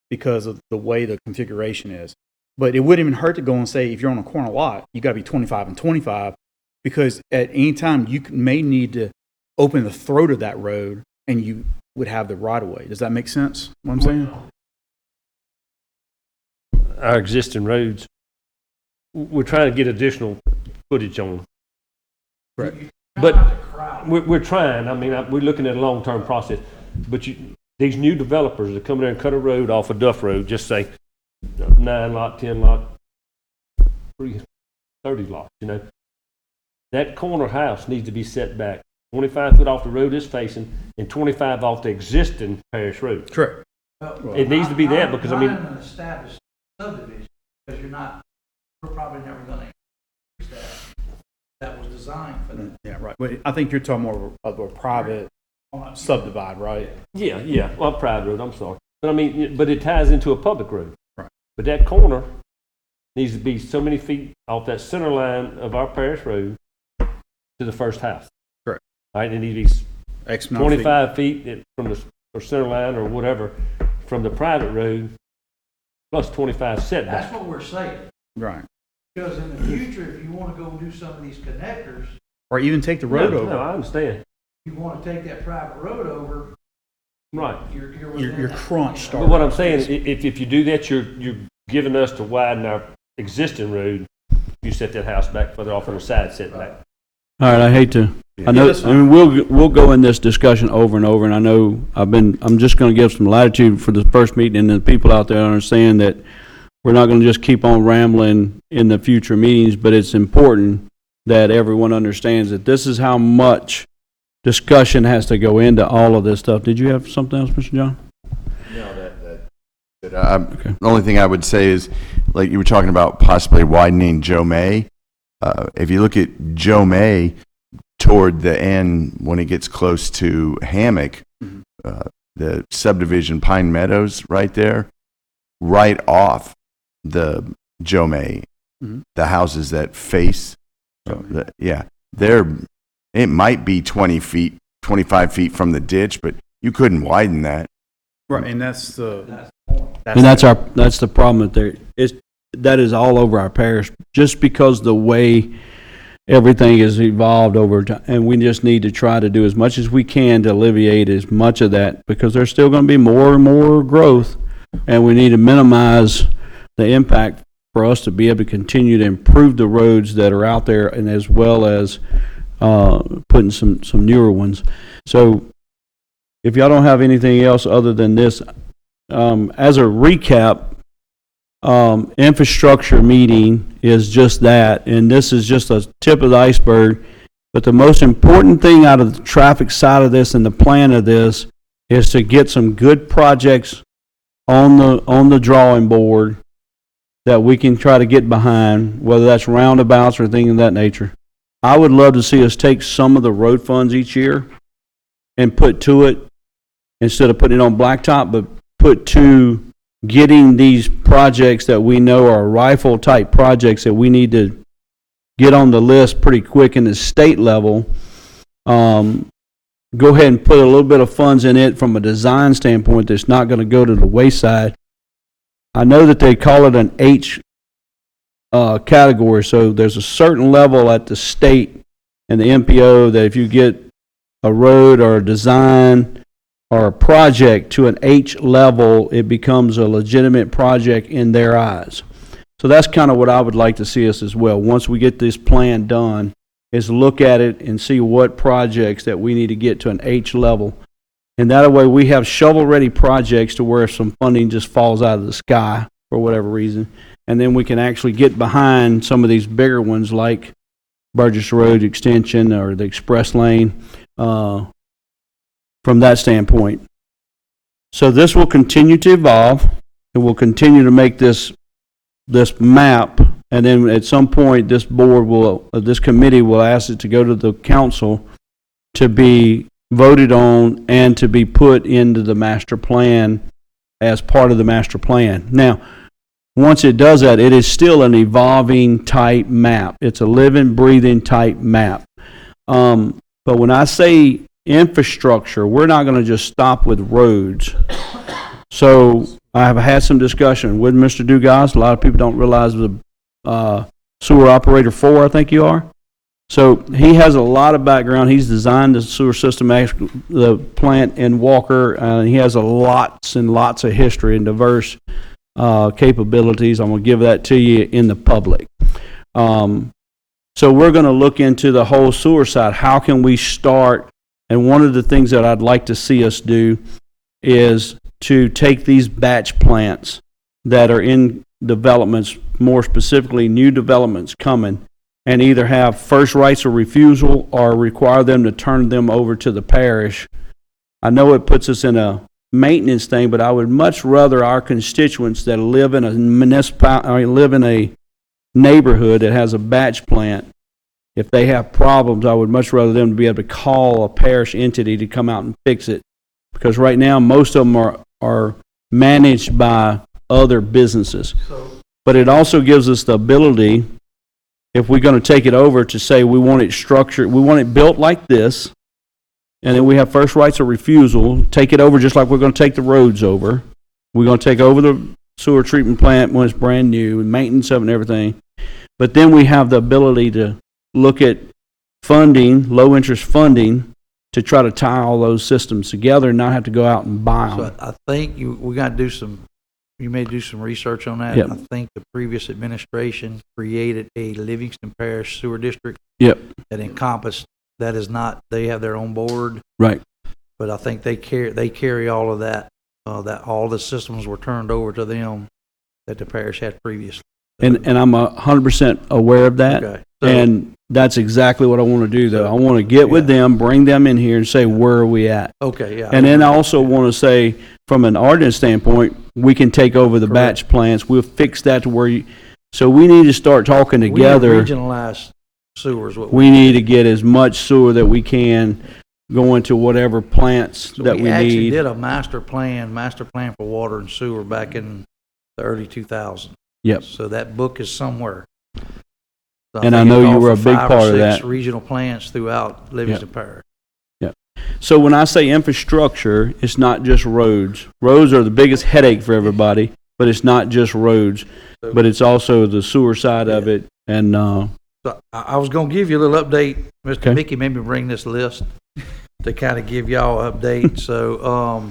because of the way the configuration is. But it wouldn't even hurt to go and say, if you're on a corner lot, you got to be 25 and 25, because at any time you may need to open the throat of that road and you would have the right of way. Does that make sense, what I'm saying? Our existing roads, we're trying to get additional footage on them. Right. But we're trying. I mean, we're looking at a long-term process. But these new developers that come there and cut a road off a Duff Road, just say 9 lot, 10 lot, 30 lots, you know. That corner house needs to be set back 25 foot off the road it's facing and 25 off the existing parish road. Correct. It needs to be that because, I mean, Not an established subdivision, because we're probably never going to use that was designed for that. Yeah, right. But I think you're talking more of a private subdivide, right? yeah, well, private road, I'm sorry. But I mean, but it ties into a public road. Right. But that corner needs to be so many feet off that center line of our parish road to the first house. Correct. All right, it needs to be X amount of 25 feet from the or center line or whatever from the private road plus 25 setback. That's what we're saying. Right. Because in the future, if you want to go do some of these connectors, Or even take the road over. No, I understand. you want to take that private road over, Right. Your crunch starts. But what I'm saying, if you do that, you're giving us to widen our existing road. You set that house back further off on the side setback. All right, I hate to, I know, I mean, we'll go in this discussion over and over, and I know I'm just gonna give some latitude for the first meeting, and the people out there understand that we're not gonna just keep on rambling in the future meetings, but it's important that everyone understands that this is how much discussion has to go into all of this stuff. Did you have something else, Mr. John? No, the only thing I would say is, like you were talking about possibly widening Joe May. If you look at Joe May toward the end, when it gets close to Hammock, the subdivision Pine Meadows right there, right off the Joe May, the houses that face, it might be 20 feet, 25 feet from the ditch, but you couldn't widen that. Right, and that's the problem that is all over our parish, just because the way everything has evolved over time, and we just need to try to do as much as we can to alleviate as much of that, because there's still going to be more and more growth, and we need to minimize the impact for us to be able to continue to improve the roads that are out there, and as well as putting some newer ones. So if y'all don't have anything else other than this, as a recap, infrastructure meeting is just that, and this is just a tip of the iceberg. But the most important thing out of the traffic side of this and the plan of this is to get some good projects on the drawing board that we can try to get behind, whether that's roundabouts or things of that nature. I would love to see us take some of the road funds each year and put to it, instead of putting it on blacktop, but put to getting these projects that we know are rifle type projects that we need to get on the list pretty quick in the state level. Go ahead and put a little bit of funds in it from a design standpoint that's not going to go to the wayside. I know that they call it an H category, so there's a certain level at the state and the MPO that if you get a road or a design or a project to an H level, it becomes a legitimate project in their eyes. So that's kind of what I would like to see us as well. Once we get this plan done, is look at it and see what projects that we need to get to an H level. And that way we have shovel-ready projects to where if some funding just falls out of the sky for whatever reason, and then we can actually get behind some of these bigger ones like Burgess Road Extension or the Express Lane from that standpoint. So this will continue to evolve, and we'll continue to make this map, and then at some point this committee will ask it to go to the council to be voted on and to be put into the master plan as part of the master plan. Now, once it does that, it is still an evolving type map. It's a living, breathing type map. But when I say infrastructure, we're not going to just stop with roads. So I have had some discussion with Mr. Dugas. A lot of people don't realize the sewer operator 4, I think you are. So he has a lot of background. He's designed the sewer system, the plant in Walker, and he has lots and lots of history and diverse capabilities. I'm going to give that to you in the public. So we're going to look into the whole sewer side. How can we start? And one of the things that I'd like to see us do is to take these batch plants that are in developments, more specifically new developments coming, and either have first rights of refusal or require them to turn them over to the parish. I know it puts us in a maintenance thing, but I would much rather our constituents that live in a live in a neighborhood that has a batch plant, if they have problems, I would much rather them be able to call a parish entity to come out and fix it. Because right now, most of them are managed by other businesses. But it also gives us the ability, if we're going to take it over, to say we want it structured, we want it built like this, and then we have first rights of refusal, take it over just like we're going to take the roads over. We're going to take over the sewer treatment plant when it's brand new, and maintenance of it and everything. But then we have the ability to look at funding, low interest funding, to try to tie all those systems together and not have to go out and buy them. So I think we got to do some, you may do some research on that. Yep. I think the previous administration created a Livingston Parish sewer district. Yep. That encompassed, that is not, they have their own board. Right. But I think they carry all of that, that all the systems were turned over to them that the parish had previously. And I'm 100% aware of that. Okay. So, and That's exactly what I want to do, though. I want to get with them, bring them in here, and say, where are we at? Okay, yeah. And then I also want to say, from an ordinance standpoint, we can take over the Correct. batch plants. We'll fix that to where you, so we need to start talking together. We need regionalized sewers. We need to get as much sewer that we can go into whatever plants So that we actually need. did a master plan for water and sewer back in the early 2000s. Yep. So that book is somewhere. So And I think know it you called were a for big 5 or part of 6 that. regional plants throughout Livingston Parish. So when I say infrastructure, it's not just roads. Roads are the biggest headache for everybody, but it's not just roads, but it's also the sewer side of it. And, So I was gonna give you a little update. Mr. Okay. Mickey made me bring this list to kind of give y'all an update. So,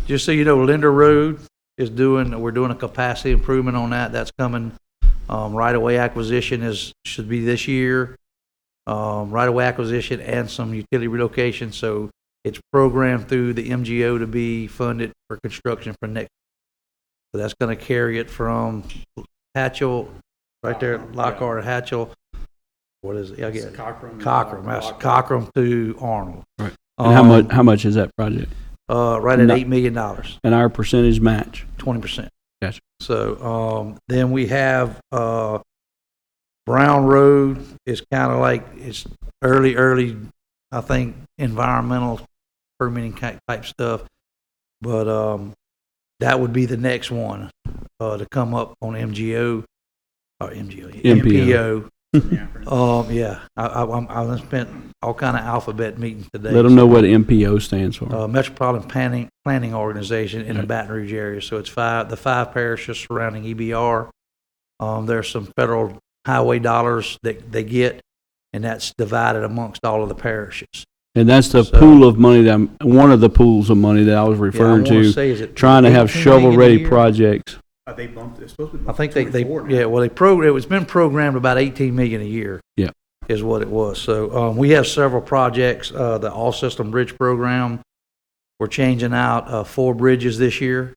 just so you know, Linder Road we're doing a capacity improvement on that. That's coming. Right-of-way acquisition should be this year. Right-of-way acquisition and some utility relocation. So it's programmed through the MGO to be funded for construction for next. So that's gonna carry it from Hatchell, right there, Lockhart and Hatchell. What is it? I get it. Cochran. That's Cochran to Arnold. Right. and Um, how much is that project? Right at No. $8 million, And our percentage match? 20%. Gotcha. So, then we have, Brown Road is kind of like, it's early, I think, environmental permitting type stuff. But, that would be the next one, to come up on MGO, or MPO. Yeah, I spent all kind of alphabet meetings today. Let them know what MPO stands for. Metropolitan Planning Organization in the Baton Rouge area. So it's the 5 parishes surrounding EBR. There's some federal highway dollars that they get, and that's divided amongst all of the parishes. And that's the So- pool of money one of the pools of money that I was referring Yeah, I wanna to, say, is it trying to have 18 million a shovel-ready year? projects. They bumped, it's supposed to be I think bumped to they 24 now. yeah, well, it's been programmed about 18 million a year. Yeah. Is what it was. So, we have several projects, the All System Bridge Program. We're changing out, 4 bridges this year,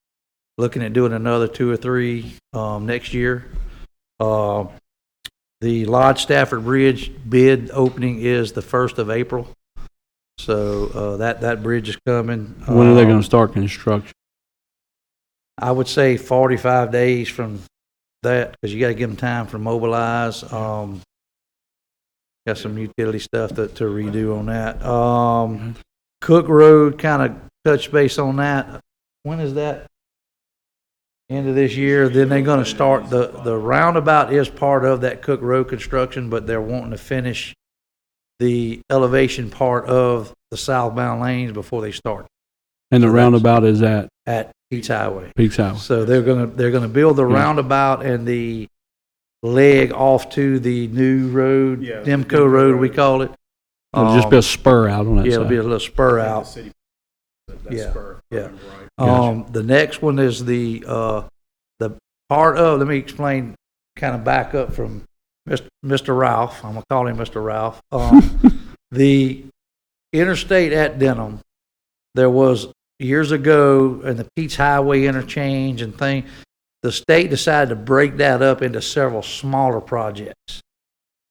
looking at doing another 2 or 3, next year. The Lodge Stafford Bridge bid opening is the 1st of April. So, that bridge is coming. When are they going to start construction? I would say 45 days from that, because you got to give them time to mobilize. Got some utility stuff to redo on that. Cook Road, kind of touch base on that. When is that? End of this year. Then they're going to start, the roundabout is part of that Cook Road construction, but they're wanting to finish the elevation part of the southbound lanes before they start And the So that's- roundabout is at at Peach Highway. Peaks House. So they're gonna build the roundabout and the leg off to the new road, Yeah, Demco Road, we call it. It'll just be a spur out on that Yeah, it'll be a side. little spur The out. city- that Yeah, spur, yeah. right. Gotcha. The next one is the part of, let me explain, kind of back up from Mr. Ralph, I'm gonna call him Mr. Ralph. The interstate at Denham, there was years ago in the Peach Highway interchange and thing, the state decided to break that up into several smaller projects,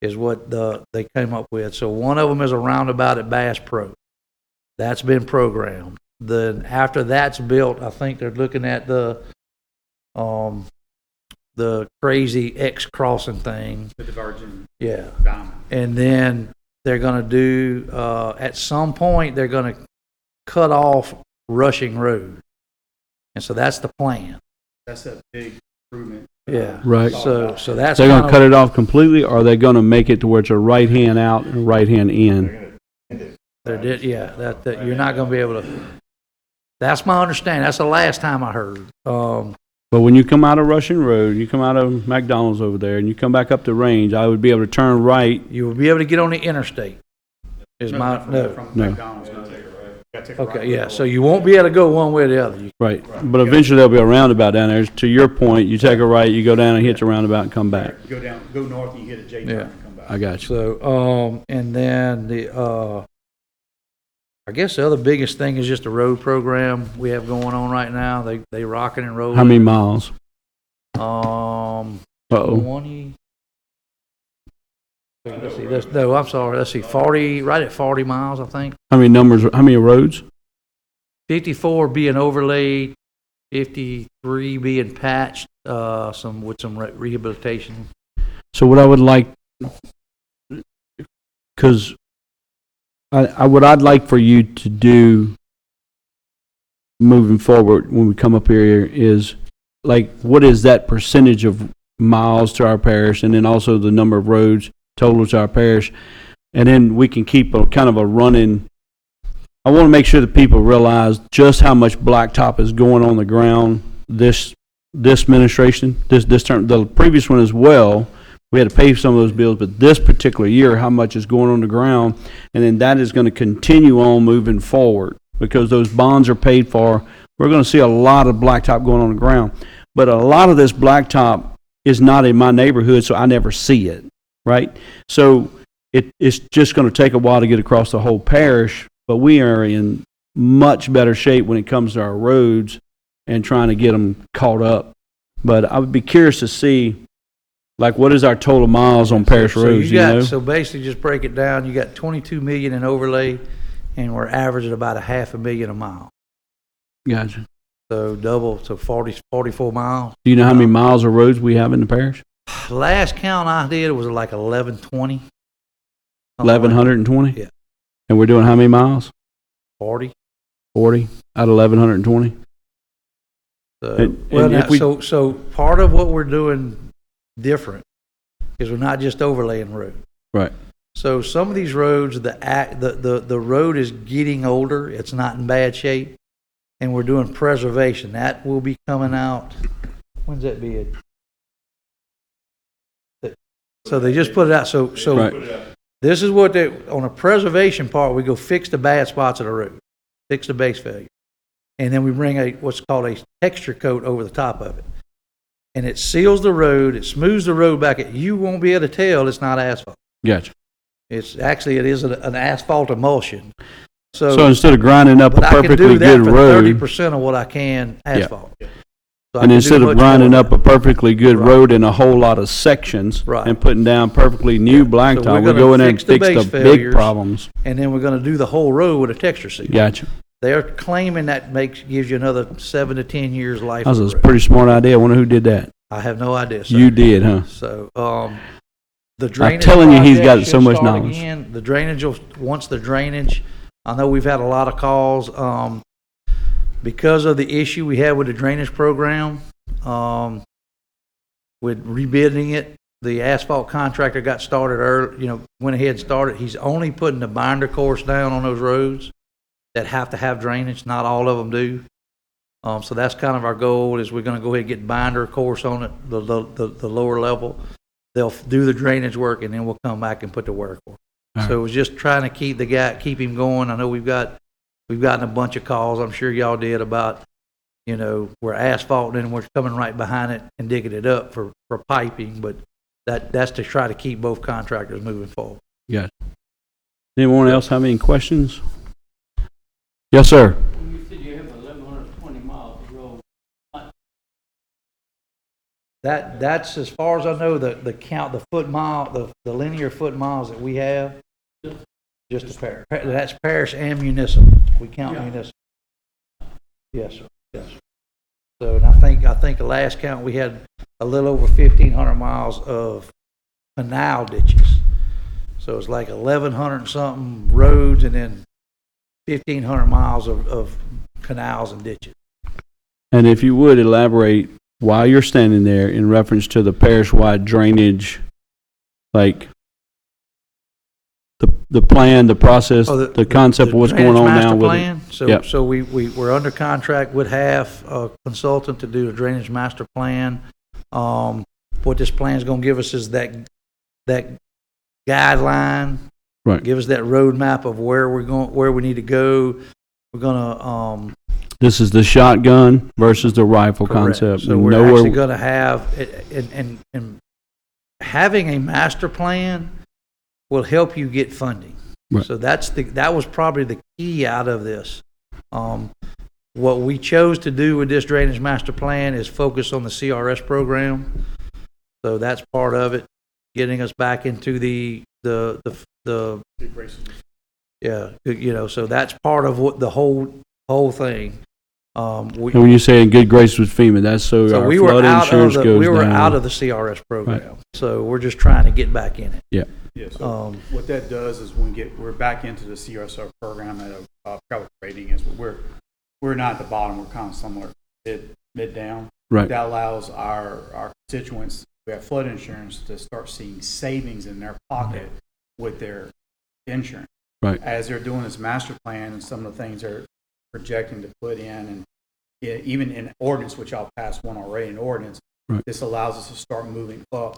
is what they came up with. So one of them is a roundabout at Bass Pro. That's been programmed. Then after that's built, I think they're looking at the crazy X crossing thing. The divergent Yeah. diamond. And then they're gonna do, at some point, they're gonna cut off Rushing Road. And so that's the plan. That's a big improvement. Yeah. Right. So that's They're going kinda- to cut it off completely, or are they going to make it to where it's a right hand out and a right hand in? You're not gonna be able to, that's my understanding. That's the last time I heard. But when you come out of Russian Road, you come out of McDonald's over there, and you come back up the range, I would be able to turn right. You will be able to get on the interstate. Is No, my, not from- no. From No. McDonald's, no. Gotta take a right Okay, yeah, road. so you won't be able to go one way or the other. Right. But eventually there'll be a roundabout down there. To your point, you take a right, you go down and hit the roundabout and come back. Go north, and you hit a J turn Yeah. and come back. I got you. So, and then I guess the other biggest thing is just the road program we have going on right now. They rocking and rolling. How many miles? 20, Uh-oh. let's see, no, I'm sorry, let's see, 40, right at 40 miles, I think. How many roads? 54 being overlaid, 53 being patched, with some rehabilitation. So what I would like, because what I'd like for you to do moving forward when we come up here is, like, what is that percentage of miles to our parish, and then also the number of roads total to our parish, and then we can keep a kind of a running. I want to make sure that people realize just how much blacktop is going on the ground this administration, this term, the previous one as well. We had to pay some of those bills, but this particular year, how much is going on the ground, and then that is going to continue on moving forward because those bonds are paid for. We're going to see a lot of blacktop going on the ground, but a lot of this blacktop is not in my neighborhood, so I never see it, right? So it's just going to take a while to get across the whole parish, but we are in much better shape when it comes to our roads and trying to get them caught up. But I would be curious to see, like, what is our total miles on parish roads, you know? So basically, just break it down, you got 22 million in overlay, and we're averaging about 500,000 a mile. Gotcha. So double, so 44 miles. Do you know how many miles of roads we have in the parish? Last count I did was like 1120. 1,120? Yeah. And we're doing how many miles? 40. 40 out of 1,120? So part of what we're doing different is we're not just overlaying road. Right. So some of these roads, the road is getting older. It's not in bad shape, and we're doing preservation. That will be coming out. When's that bid? So they just put it out. So Right. This is what they, on a preservation part, we go fix the bad spots of the road, fix the base failure, and then we bring what's called a texture coat over the top of it, and it seals the road. It smooths the road back. You won't be able to tell it's not asphalt. Gotcha. It is an asphalt emulsion. So instead of grinding up a perfectly good road, 30% of what I can asphalt. Yeah. So and instead of grinding up a perfectly good road in a whole lot of sections and putting down perfectly new blacktop, we go in there and fix the big problems. And then we're going to do the whole road with a texture seal. Gotcha. They're claiming that gives you another 7 to 10 years life. That was a pretty smart idea. I wonder who did that. I have no idea. Sir. You did, huh? So the drainage. I'm telling you, he's got so much knowledge. Again. The drainage once the drainage. I know we've had a lot of calls because of the issue we had with the drainage program. With rebidding it, the asphalt contractor got started early, went ahead and started. He's only putting the binder course down on those roads that have to have drainage. Not all of them do. So that's kind of our goal is we're going to go ahead and get binder course on it, the lower level. They'll do the drainage work and then we'll come back and put the work on. Right. So it was just trying to keep him going. I know we've gotten a bunch of calls. I'm sure y'all did about, we're asphalting and we're coming right behind it and digging it up for piping, but that's to try to keep both contractors moving forward. Yeah. Anyone else have any questions? Yes, sir. You said you have 1,120 miles of road. That's as far as I know, the count, the foot mile, the linear foot miles that we have, just a parish. That's parish and municipal. We count municipal. Yes, sir. Yes. So, and I think the last count we had a little over 1,500 miles of canal ditches. So it's like 1,100 and something roads, and then 1,500 miles of canals and ditches. And if you would elaborate while you're standing there in reference to the parish-wide drainage, like the plan, the process, the concept of what's going on now with plan. It. So we're under contract with half a consultant to do a drainage master plan. What this plan is going to give us is that guideline. Right. Give us that roadmap of where we're going, where we need to go. We're gonna. This is the shotgun versus the rifle correct. Concept. So we're actually going to have, and having a master plan will help you get funding. Right. So that was probably the key out of this. What we chose to do with this drainage master plan is focus on the CRS program. So that's part of it. getting us back into the yeah, so that's part of what the whole thing. And when you say in good graces with FEMA, that's so our we were flood out insurance of goes we were down. out of the CRS program, so we're just trying to get back in it. Yeah. Yeah, so what that does is we're back into the CRSO program at a travel rating is we're not at the bottom, we're kind of somewhere mid down. Right. That allows our constituents who have flood insurance to start seeing savings in their pocket with their insurance. Right. As they're doing this master plan and some of the things they're projecting to put in, and even in ordinance, which I'll pass one already in ordinance, right. This allows us to start moving up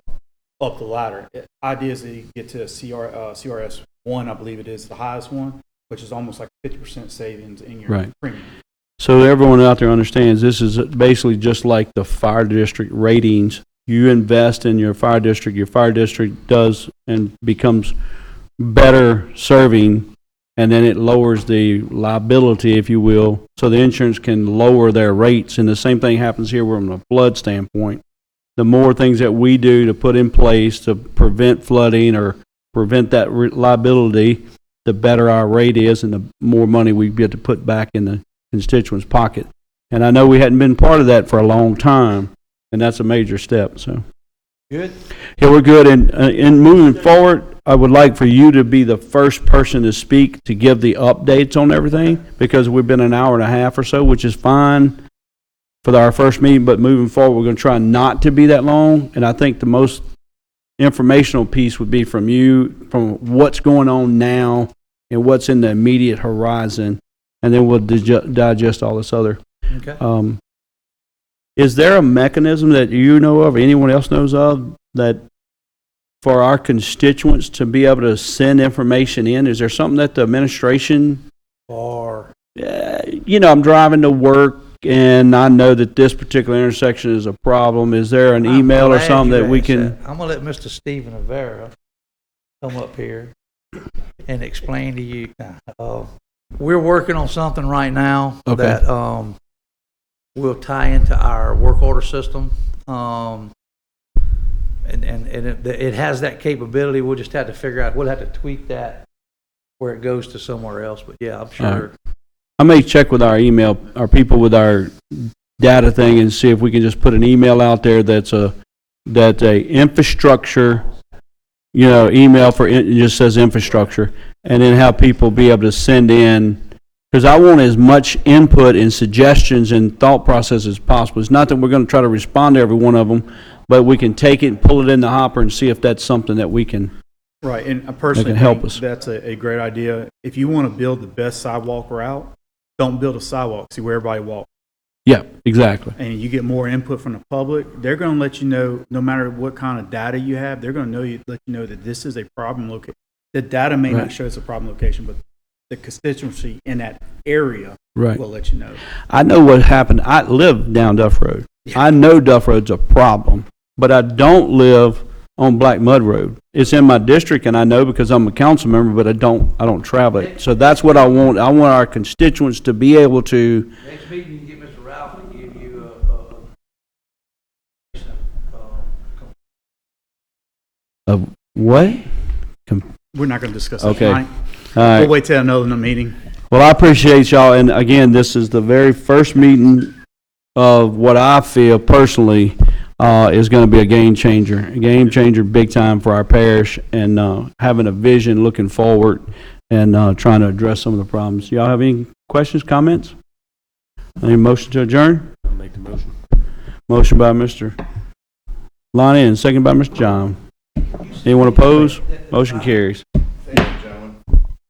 the ladder. Idea is that you get to CRS 1, I believe it is the highest one, which is almost like 50% savings in your Right. premium. So everyone out there understands this is basically just like the fire district ratings. You invest in your fire district does and becomes better serving, and then it lowers the liability, if you will, so the insurance can lower their rates. And the same thing happens here from a flood standpoint. The more things that we do to put in place to prevent flooding or prevent that liability, the better our rate is and the more money we get to put back in the constituent's pocket. And I know we hadn't been part of that for a long time, and that's a major step. So Good. yeah, we're good. And in moving forward, I would like for you to be the first person to speak to give the updates on everything, because we've been an hour and a half or so, which is fine for our first meeting, but moving forward, we're going to try not to be that long. And I think the most informational piece would be from you, from what's going on now and what's in the immediate horizon, and then we'll digest all this other. Okay. Is there a mechanism that you know of, or anyone else knows of, that for our constituents to be able to send information in? Is there something that the administration, Or I'm driving to work and I know that this particular intersection is a problem. Is there an email or something that we can? I'm gonna let Mr. Stephen Avera come up here and explain to you. We're working on something right now that will tie into our work order system, and it has that capability. We'll just have to figure out. We'll have to tweak that where it goes to somewhere else. But yeah, I'm sure. I may check with our people with our data thing and see if we can just put an email out there that's a infrastructure, email for it just says infrastructure, and then have people be able to send in, because I want as much input and suggestions and thought process as possible. It's not that we're going to try to respond to every one of them, but we can take it and pull it in the hopper and see if that's something that we can. Right, and I personally That can help think us. that's a great idea. If you want to build the best sidewalk route, don't build a sidewalk. See where everybody walks. Yeah, exactly. And you get more input from the public. They're going to let you know, no matter what kind of data you have, they're going to let you know that this is a problem location. The data may Right. not show it's a problem location, but the constituency in that area Right. will let you know. I know what happened. I live down Duff Road. I know Duff Road's a problem, but I don't live on Black Mud Road. It's in my district, and I know because I'm a council member, but I don't travel it. So that's what I want. I want our constituents to be able to. Next meeting, you can get Mr. Ralph and give you What? We're not going to discuss it Okay. tonight. All right. We'll wait till another meeting. Well, I appreciate y'all, and again, this is the very first meeting of what I feel personally is going to be a game changer big time for our parish, and having a vision, looking forward, and trying to address some of the problems. Y'all have any questions, comments? Any motion to adjourn? I'll make the motion. Motion by Mr. Lonnie and second by Mr. John. Anyone opposed? Motion carries.